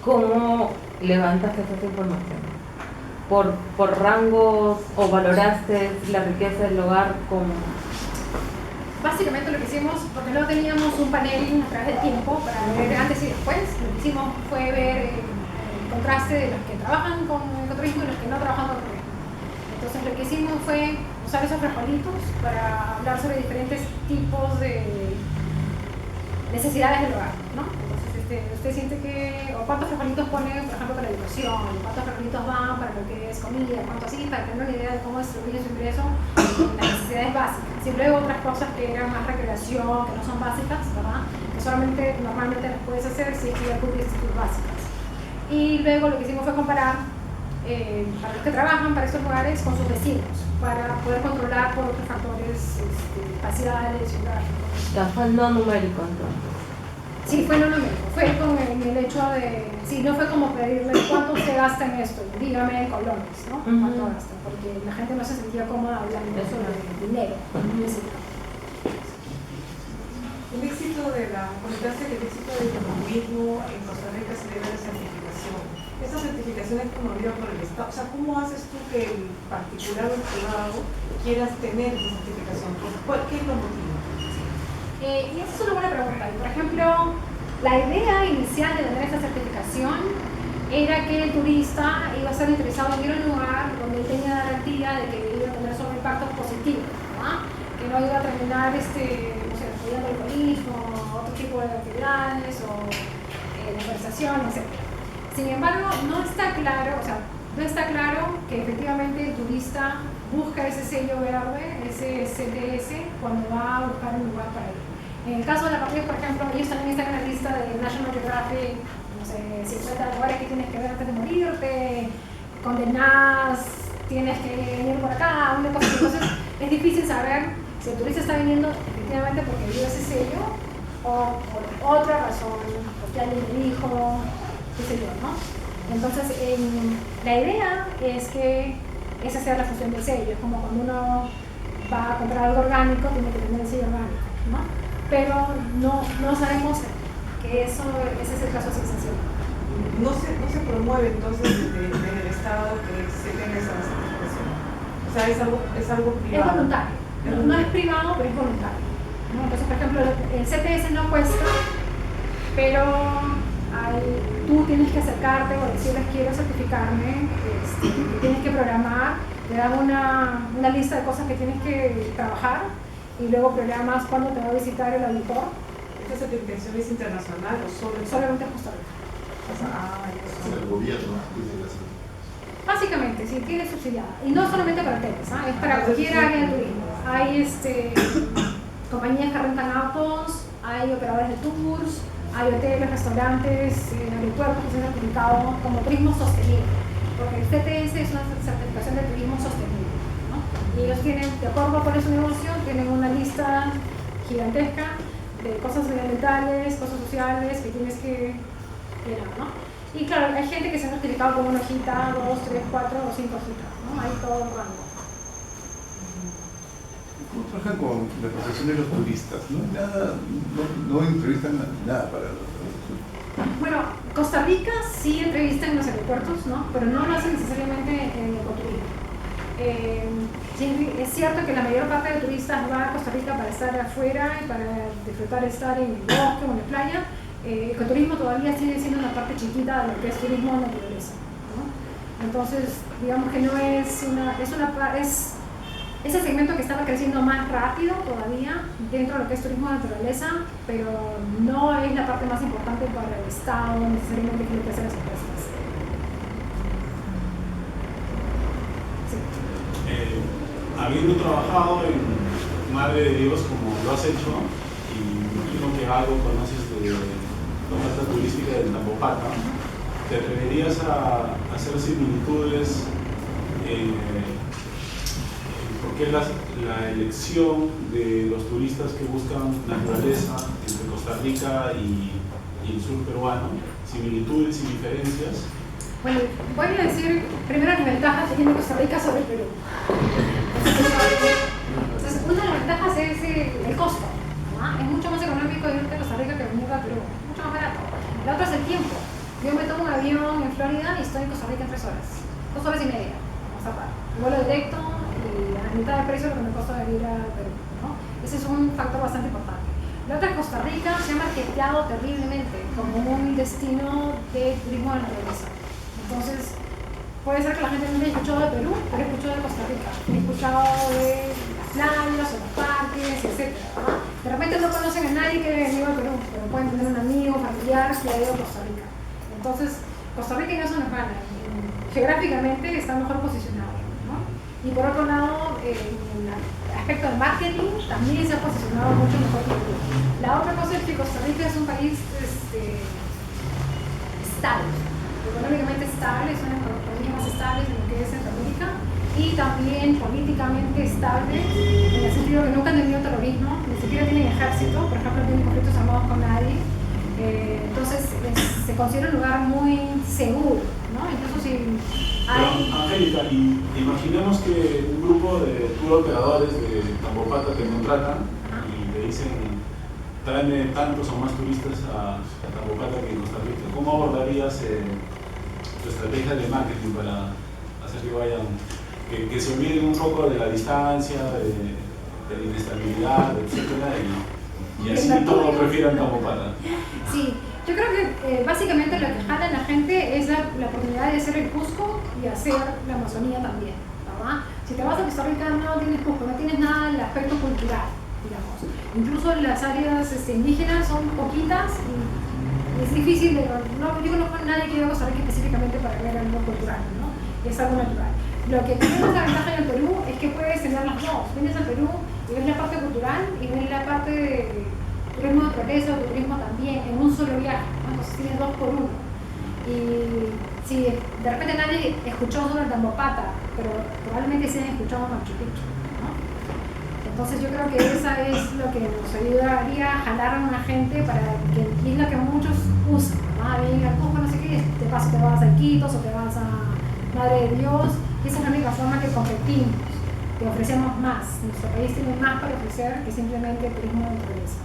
¿cómo levantas esa información? ¿Por rangos o valoraste la riqueza del hogar como...? Básicamente lo que hicimos, porque no teníamos un panel a través del tiempo para después. Lo que hicimos fue ver el contraste de los que trabajan con ecoturismo y los que no trabajan con ecoturismo. Entonces lo que hicimos fue usar esos frijolitos para hablar sobre diferentes tipos de necesidades del hogar, ¿no? Entonces usted siente que, o cuántos frijolitos pone, por ejemplo, para la educación, cuántos frijolitos van para lo que es comida, cuánto así, para tener una idea de cómo distribuye su ingreso en las necesidades básicas. Y luego otras cosas que eran más recreación, que no son básicas, ¿verdad? Que solamente normalmente las puedes hacer si es que ya cubriste tus básicas. Y luego lo que hicimos fue comparar para los que trabajan para estos lugares con sus vecinos, para poder controlar por otros factores espaciales, geográficos. Ya fue no numérico entonces. Sí, fue no numérico, fue con el hecho de, sí, no fue como pedirle cuánto se gasta en esto, dígame en colones, ¿no? Cuánto gasta, porque la gente no se sentía cómoda hablando sobre dinero. El éxito de la, comentaste que el éxito del ecoturismo en Costa Rica se debe a la certificación. Esa certificación es promovida por el Estado. O sea, ¿cómo haces tú que el particular o el privado quieras tener esa certificación? ¿Qué es lo motivo? Y esa es una buena pregunta. Por ejemplo, la idea inicial de tener esta certificación era que el turista iba a estar interesado en ir a un lugar donde él tenía garantía de que iba a tener solo impactos positivos, ¿no? Que no iba a terminar no sé, estudiando alcoholismo, otro tipo de actividades o de conversación, etc. Sin embargo, no está claro, o sea, no está claro que efectivamente el turista busca ese sello verde, ese CTS, cuando va a buscar un lugar para ir. En el caso de la partida, por ejemplo, ellos también están en la lista de National Geographic, no sé, 50 lugares que tienes que ver antes de morirte, condenadas, tienes que venir por acá, una cosa. Entonces, es difícil saber si el turista está viniendo efectivamente porque vio ese sello o por otra razón, porque alguien le dijo, qué sé yo, ¿no? Entonces, la idea es que esa sea la función del sello. Es como cuando uno va a comprar algo orgánico, tiene que tener el sello orgánico, ¿no? Pero no sabemos que ese es el caso esencial. No se promueve entonces desde el Estado que se tenga esa certificación. O sea, es algo privado. Es voluntario. No es privado, pero es voluntario, ¿no? Entonces, por ejemplo, el CTS no cuesta, pero tú tienes que acercarte o decirles quiero certificarme, tienes que programar, te dan una lista de cosas que tienes que trabajar y luego programas cuándo te va a visitar el auditor. ¿Esta certificación es internacional o solamente en Costa Rica? El gobierno tiene la certificación. Básicamente, sí, tiene subsidiada. Y no solamente para hoteles, ¿eh? Es para cualquier área de turismo. Hay compañías que rentan autos, hay operadores de tours, hay hoteles, restaurantes, aeropuertos que se han certificado como turismo sostenible, porque el CTS es una certificación de turismo sostenible, ¿no? Y ellos tienen, de acuerdo a cuál es su negocio, tienen una lista gigantesca de cosas medioambientales, cosas sociales que tienes que llenar, ¿no? Y claro, hay gente que se ha certificado con una hojita, 2, 3, 4 o 5 hojitas, ¿no? Hay todo un rango. ¿Cómo trabajan con la protección de los turistas? No entrevistan nada para los turistas. Bueno, Costa Rica sí entrevista en los aeropuertos, ¿no? Pero no lo hace necesariamente en ecoturismo. Sí, es cierto que la mayor parte de turistas va a Costa Rica para estar afuera y para disfrutar estar en el bosque o en la playa. Ecoturismo todavía sigue siendo una parte chiquita de lo que es turismo de naturaleza, ¿no? Entonces, digamos que no es ese segmento que estaba creciendo más rápido todavía dentro de lo que es turismo de naturaleza, pero no es la parte más importante para el Estado necesariamente que lo que hacen las empresas. Sí. Habiendo trabajado en Madre de Dios como lo has hecho, y imagino que algo conoces de la oferta turística del Tambopata, ¿te atreverías a hacer similitudes por qué la elección de los turistas que buscan naturaleza entre Costa Rica y el sur peruano, similitudes y diferencias? Bueno, voy a decir primero las ventajas que tiene Costa Rica sobre el Perú. Entonces, una de las ventajas es el costo, ¿no? Es mucho más económico irte a Costa Rica que venir a Perú, mucho más barato. La otra es el tiempo. Yo me tomo un avión en Florida y estoy en Costa Rica en 3 horas, 2 horas y media, vamos a parar. Vuelo directo y a la mitad de precio lo que me cuesta venir a Perú, ¿no? Ese es un factor bastante importante. La otra, Costa Rica, se ha marketeado terriblemente como un destino de turismo de naturaleza. Entonces, puede ser que la gente no haya escuchado de Perú, pero he escuchado de Costa Rica. He escuchado de las playas o los parques, etc. De repente no conocen a nadie que haya venido a Perú, pero pueden tener un amigo, familiar que haya ido a Costa Rica. Entonces, Costa Rica en eso nos gana. Geográficamente está mejor posicionado, ¿no? Y por otro lado, en el aspecto de marketing también se ha posicionado mucho mejor que Perú. La otra cosa es que Costa Rica es un país estable, económicamente estable, es una de los países más estables en lo que es Centroamérica, y también políticamente estable, en el sentido que nunca han tenido terrorismo, ni siquiera tienen ejército, por ejemplo, no tienen conflictos armados con nadie. Entonces se considera un lugar muy seguro, ¿no? Incluso si hay... Pero, Angélica, y imaginemos que un grupo de tour operadores de Tambopata te contratan y te dicen: tráeme tantos o más turistas a Tambopata que en Costa Rica. ¿Cómo abordarías tu estrategia de marketing para hacer que vayan, que se olviden un poco de la distancia, de la inestabilidad, etcétera, y así todo prefieran Tambopata? Sí, yo creo que básicamente lo que jala a la gente es la oportunidad de hacer el Cusco y hacer la Amazonía también, ¿verdad? Si te vas a Costa Rica no tienes Cusco, no tienes nada del aspecto cultural, digamos. Incluso las áreas indígenas son poquitas y es difícil, yo no conozco a nadie que vaya a Costa Rica específicamente para ver algo cultural, ¿no? Es algo natural. Lo que tenemos la ventaja en el Perú es que puedes tener las dos. Vienes al Perú y ves la parte cultural y ves la parte de turismo de naturaleza o turismo también en un solo viaje, ¿no? Entonces tienes 2 por 1. Y si de repente nadie escuchó sobre el Tambopata, pero probablemente sí han escuchado Machu Picchu, ¿no? Entonces yo creo que esa es lo que nos ayudaría a jalar a una gente para que entienda que muchos usan, ¿no? Venga al Cusco, no sé qué, de paso te vas a Iquitos o te vas a Madre de Dios, y esa es la única forma que competimos, que ofrecemos más. Nuestro país tiene más para ofrecer que simplemente turismo de naturaleza.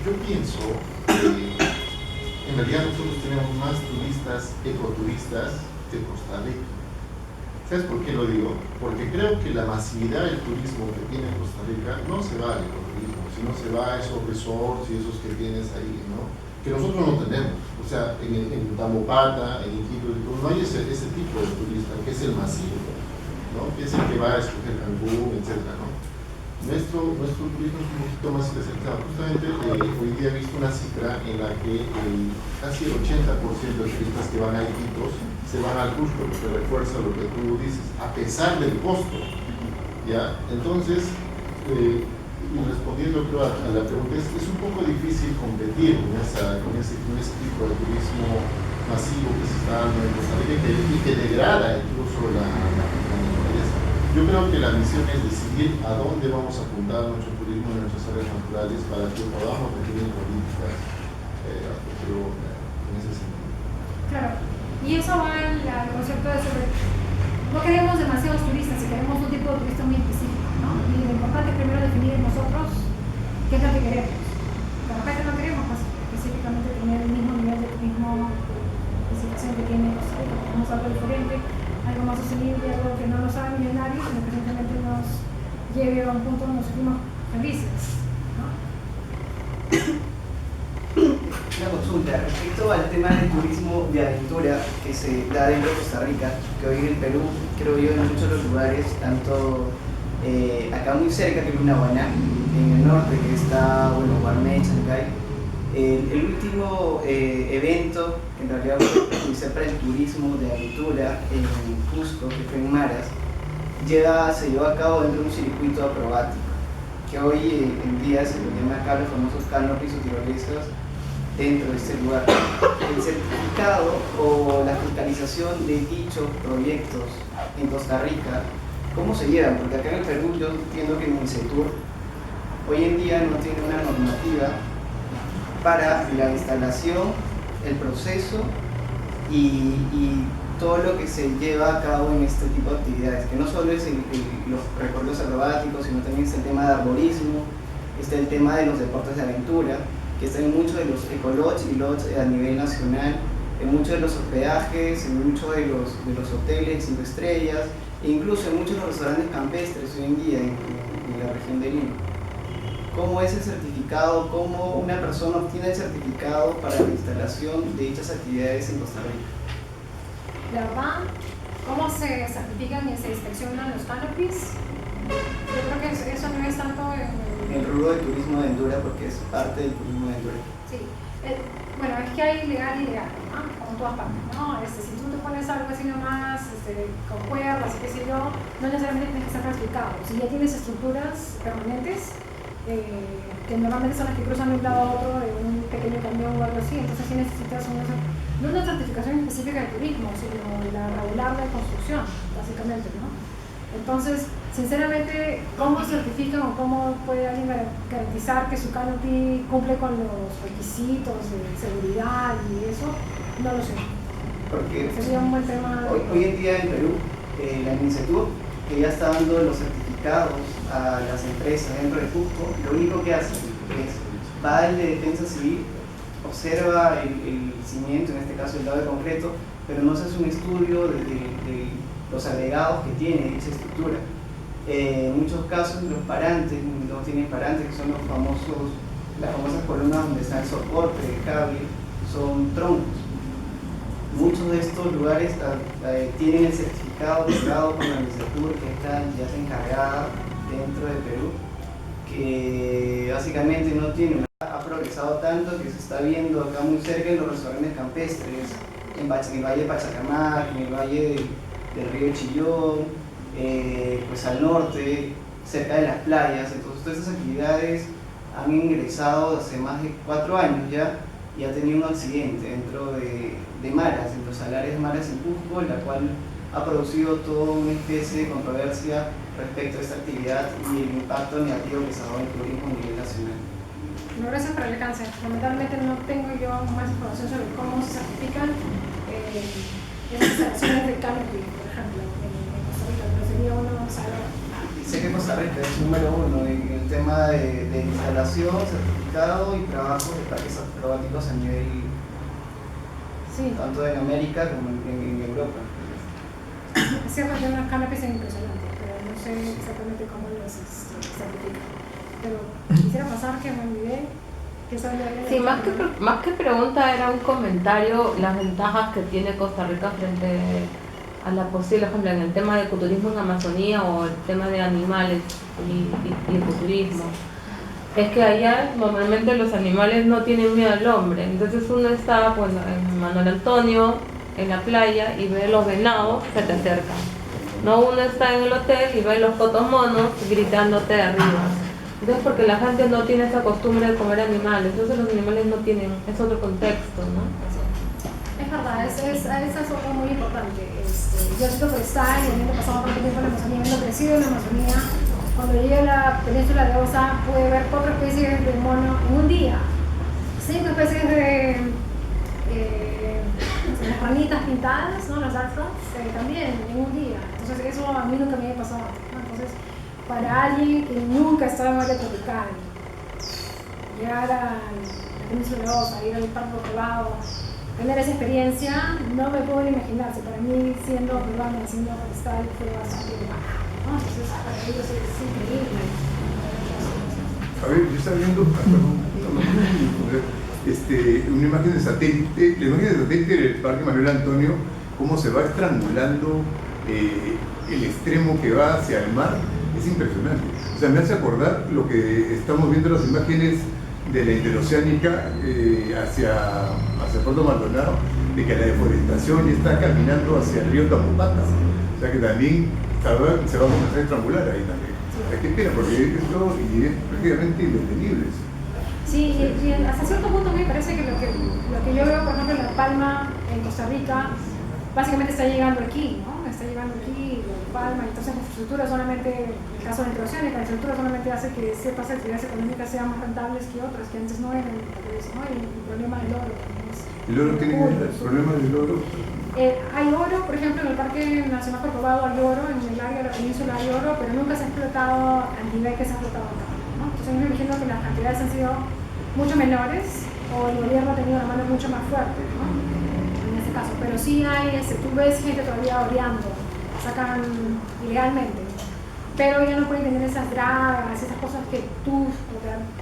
Yo pienso que en realidad nosotros tenemos más turistas ecoturistas que Costa Rica. ¿Sabes por qué lo digo? Porque creo que la masividad del turismo que tiene Costa Rica no se va al ecoturismo, sino se va a esos resorts y esos que tienes ahí, ¿no? Que nosotros no tenemos. O sea, en Tambopata, en Iquitos, no hay ese tipo de turista, que es el masivo, ¿no? Que es el que va a escoger Cancún, etc., ¿no? Nuestro turismo es un poquito más especializado. Justamente hoy día he visto una cifra en la que casi el 80% de los turistas que van a Iquitos se van al Cusco, lo que refuerza lo que tú dices, a pesar del costo, ¿ya? Entonces, y respondiendo creo a la pregunta, es un poco difícil competir con ese tipo de turismo masivo que se está dando en Costa Rica y que degrada incluso la naturaleza. Yo creo que la misión es decidir a dónde vamos a apuntar nuestro turismo en nuestras áreas naturales para que podamos definir políticas, pero en ese sentido. Claro, y eso va al concepto de sobre... No queremos demasiados turistas, queremos un tipo de turista muy específico, ¿no? Y lo importante es primero definir nosotros qué es lo que queremos. De repente no queremos pues, específicamente tener el mismo nivel de turismo de situación que tiene Costa Rica, queremos algo diferente, algo más sostenible, algo que no nos haga millonarios, sino que simplemente nos lleve a un punto donde nos sentimos felices, ¿no? Una consulta respecto al tema del turismo de aventura que se da dentro de Costa Rica, que hoy en el Perú, creo yo, en muchos de los lugares, tanto acá muy cerca que es Lunahuaná, en el norte que está, bueno, Guarmey, Chancay, el último evento, que en realidad fue para el turismo de aventura en Cusco, que fue en Maras, se llevó a cabo dentro de un circuito acrobático, que hoy en día se le llama acá los famosos canopies o tirolesas dentro de este lugar. El certificado o la fiscalización de dichos proyectos en Costa Rica, ¿cómo se llevan? Porque acá en el Perú yo entiendo que Mincetur hoy en día no tiene una normativa para la instalación, el proceso y todo lo que se lleva a cabo en este tipo de actividades, que no solo es los recorridos acrobáticos, sino también es el tema de arborismo, está el tema de los deportes de aventura, que está en muchos de los ecolodge y lodge a nivel nacional, en muchos de los hospedajes, en muchos de los hoteles 5 estrellas, e incluso en muchos de los restaurantes campestres hoy en día en la región certificación de Lima. ¿Cómo es el certificado? ¿Cómo una persona obtiene el certificado para la instalación de dichas actividades en Costa Rica? La verdad, ¿cómo se certifican y se inspeccionan los canopies? Yo creo que eso no es tanto En el rubro de turismo de Endura, porque es parte del turismo de Endura. Sí. Bueno, es que hay legal y ilegal, ¿no? Como en todas partes, ¿no? Si tú te pones algo así nomás, con cuerdas y qué sé yo, no necesariamente tienes que estar certificado. Si ya tienes estructuras permanentes, que normalmente son las que cruzan de un lado a otro de un pequeño camión o algo así, entonces sí necesitas no una certificación específica de turismo, sino la regular de construcción, básicamente, ¿no? Entonces, sinceramente, ¿cómo certifican o cómo puede alguien garantizar que su canopy cumple con los requisitos de seguridad y eso? No lo sé. Porque sería un buen tema. Hoy en día en Perú, la MINCETUR, que ya está dando los certificados a las empresas dentro de Cusco, lo único que hace es va al de defensa civil, observa el cimiento, en este caso el lado de concreto, pero no se hace un estudio de los agregados que tiene dicha estructura. En muchos casos los parantes no tienen parantes, que son las famosas columnas donde está el soporte del cable, son troncos. Muchos de estos lugares tienen el certificado otorgado por la MINCETUR, que ya está encargada dentro de Perú, que básicamente no tiene, ha progresado tanto que se está viendo acá muy cerca en los restaurantes campestres, en el Valle de Pachacamac, en el Valle del Río Chillón, pues al norte, cerca de las playas. Entonces todas esas actividades han ingresado hace más de 4 años ya y ha tenido un accidente dentro de maras, en los salares de maras en Cusco, la cual ha producido toda una especie de controversia respecto a esta actividad y el impacto negativo que se ha dado en el turismo a nivel nacional. No, gracias por el alcance. Lamentablemente no tengo yo más información sobre cómo se certifican las instalaciones de canopy, por ejemplo, en Costa Rica, pero sería uno saber. Sé que Costa Rica es número 1 en el tema de instalación, certificado y trabajos de parques acrobáticos a nivel tanto en América como en Europa. Es cierto que unos canopies son impresionantes, pero no sé exactamente cómo los certifican. Pero quisiera pasar que me olvidé. Sí, más que pregunta era un comentario, las ventajas que tiene Costa Rica frente a la posible, por ejemplo, en el tema de ecoturismo en Amazonía o el tema de animales y ecoturismo. Es que allá normalmente los animales no tienen miedo al hombre, entonces uno está pues, en Manuel Antonio, en la playa y ve los venados que se te acercan. No, uno está en el hotel y ve los cotomonos gritándote de arriba. Entonces porque la gente no tiene esa costumbre de comer animales, entonces los animales no tienen, es otro contexto, ¿no? Es verdad, esa es algo muy importante. Yo he sido forestal y he pasado tanto tiempo en la Amazonía, he crecido en la Amazonía. Cuando llegué a la península de Osa pude ver 4 especies de mono en un día, 5 especies de las ranitas pintadas, ¿no? Las alfas, también en un día. Entonces eso a mí nunca me había pasado, ¿no? Entonces, para alguien que nunca estaba en un área tropical, llegar a la península de Osa, ir al parque privado, tener esa experiencia, no me puedo ni imaginarse. Para mí, siendo peruana, siendo forestal, fue bastante baja, ¿no? Entonces, para ellos es increíble. A ver, yo estaba viendo, una imagen de satélite, la imagen de satélite del Parque Manuel Antonio, cómo se va estrangulando el extremo que va hacia el mar, es impresionante. O sea, me hace acordar lo que estamos viendo en las imágenes de la interoceánica hacia Puerto Maldonado, de que la deforestación ya está caminando hacia el río Tamaulipas. O sea que también se va a comenzar a estrangular ahí también. ¿Qué pena? Porque esto es prácticamente indetenible. Sí, y hasta cierto punto me parece que lo que yo veo, por ejemplo, en La Palma, en Costa Rica, básicamente está llegando aquí, ¿no? Está llegando aquí, La Palma, entonces la infraestructura solamente, en el caso de la interoceánica, la infraestructura solamente hace que ciertas actividades económicas sean más rentables que otras, que antes no eran, ¿no? Y el problema del oro también es. ¿El oro tiene el problema del oro? Hay oro, por ejemplo, en el Parque Nacional Corcovado hay oro, en el área de la península hay oro, pero nunca se ha explotado al nivel que se ha explotado acá, ¿no? Entonces yo me imagino que las cantidades han sido mucho menores o el gobierno ha tenido la mano mucho más fuerte, ¿no? En este caso, pero sí hay, tú ves gente todavía oreando, sacan ilegalmente. pero ya no pueden tener esas dragas, esas cosas que tú,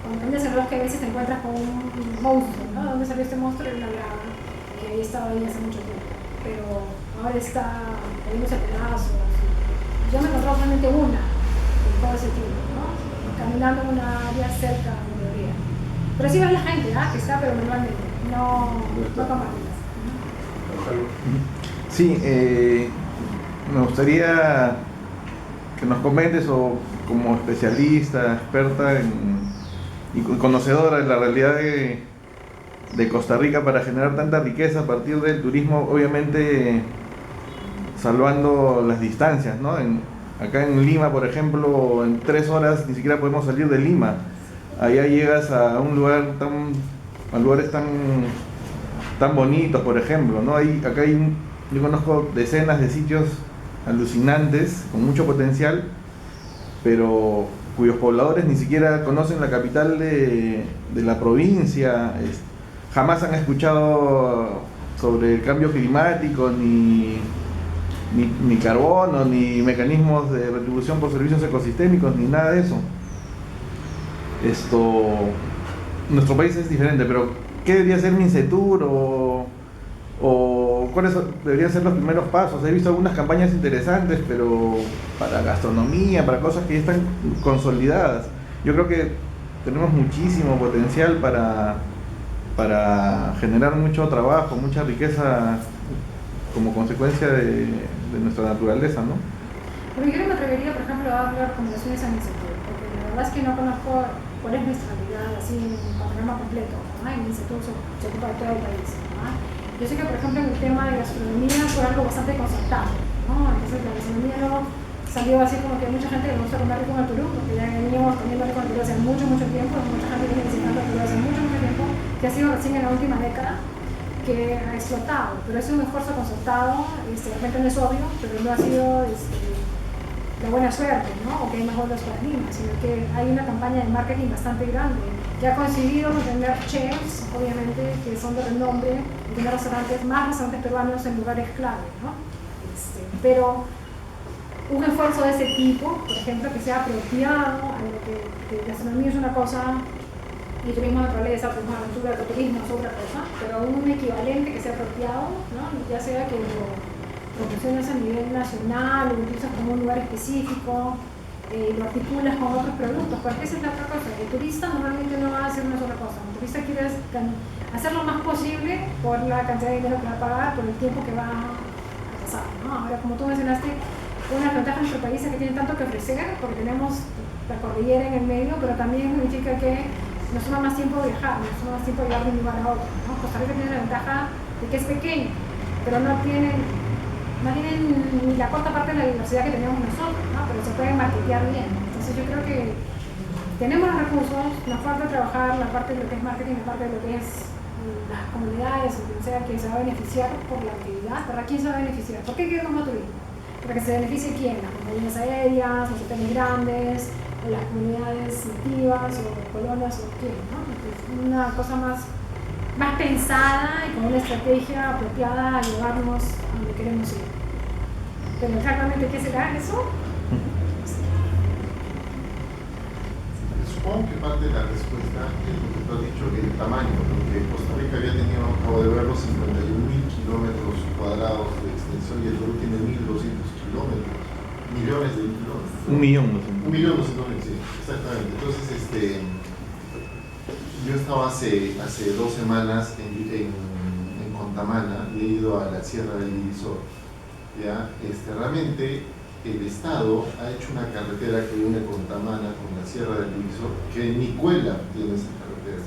cuando cambias el reloj, que a veces te encuentras con un monstruo, ¿no? ¿De dónde salió este monstruo? Era una draga que había estado ahí hace mucho tiempo, pero ahora está poniéndose pedazos. Yo me encontré solamente una en todo ese tiempo, ¿no? Caminando en una área cerca de la mayoría. Pero sí ves la gente, que está, pero manualmente, no con máquinas. Sí, me gustaría que nos comentes, o como especialista, experta y conocedora de la realidad de Costa Rica para generar tanta riqueza a partir del turismo, obviamente salvando las distancias, ¿no? Acá en Lima, por ejemplo, en 3 horas ni siquiera podemos salir de Lima. Allá llegas a un lugar a lugares tan bonitos, por ejemplo, ¿no? Yo conozco decenas de sitios alucinantes, con mucho potencial, pero cuyos pobladores ni siquiera conocen la capital de la provincia, jamás han escuchado sobre el cambio climático, ni carbono, ni mecanismos de retribución por servicios ecosistémicos, ni nada de eso. Nuestro país es diferente, pero ¿qué debería ser Mincetur o cuáles deberían ser los primeros pasos? He visto algunas campañas interesantes, pero para gastronomía, para cosas que ya están consolidadas. Yo creo que tenemos muchísimo potencial para generar mucho trabajo, mucha riqueza como consecuencia de nuestra naturaleza, ¿no? Pero yo no me atrevería, por ejemplo, a dar recomendaciones a Mincetur, porque la verdad es que no conozco cuál es nuestra realidad así en panorama completo, ¿no? Y Mincetur se ocupa de todo el país, ¿no? Yo sé que, por ejemplo, en el tema de gastronomía fue algo bastante concertado, ¿no? Entonces la gastronomía luego salió así como que mucha gente le gusta comer rico en el Perú, porque ya veníamos comiendo rico en el Perú hace mucho tiempo, mucha gente viene visitando el Perú hace mucho tiempo, que ha sido recién en la última década que ha explotado, pero es un esfuerzo concertado, de repente no es obvio, pero no ha sido la buena suerte, ¿no? O que hay más vuelos para Lima, sino que hay una campaña de marketing bastante grande que ha conseguido tener chefs, obviamente, que son de renombre, y tener más restaurantes peruanos en lugares clave, ¿no? Pero un esfuerzo de ese tipo, por ejemplo, que sea apropiado a lo que gastronomía es una cosa y turismo de naturaleza, turismo de aventura, ecoturismo es otra cosa, pero un equivalente que sea apropiado, ¿no? Ya sea que lo promociones a nivel nacional o lo utilizas como un lugar específico, lo articulas con otros productos, porque esa es la otra cosa. El turista normalmente no va a hacer una sola cosa. El turista quiere hacer lo más posible por la cantidad de dinero que va a pagar, por el tiempo que va a pasar, ¿no? Ahora, como tú mencionaste, una ventaja de nuestro país es que tiene tanto que ofrecer, porque tenemos la cordillera en el medio, pero también significa que nos toma más tiempo viajar, nos toma más tiempo llegar de un lugar a otro, ¿no? Costa Rica tiene la ventaja de que es pequeño, pero no tienen ni la corta parte de la diversidad que tenemos nosotros, ¿no? Pero se pueden marketear bien. Entonces yo creo que tenemos los recursos, nos falta trabajar la parte de lo que es marketing, la parte de lo que es las comunidades, o quien sea que se va a beneficiar por la actividad. ¿Para quién se va a beneficiar? ¿Por qué queremos más turismo? Para que se beneficie quién, las compañías aéreas, los hoteles grandes, o las comunidades nativas, o colonias, o quién, ¿no? Entonces, una cosa más pensada y con una estrategia apropiada a llevarnos a donde queremos ir. Pero exactamente qué será eso. Supongo que parte de la respuesta es lo que tú has dicho, que el tamaño, porque Costa Rica había tenido, acabo de verlo, 51.000 kilómetros cuadrados de extensión y el Perú tiene 1.200 kilómetros, millones de kilómetros. 1.200.000, sí, exactamente. Entonces, yo estaba hace 2 semanas en Contamana y he ido a la Sierra del Divisor. ¿Ya? Realmente el Estado ha hecho una carretera que une Contamana con la Sierra del Divisor, que Nicuela tiene esa carretera.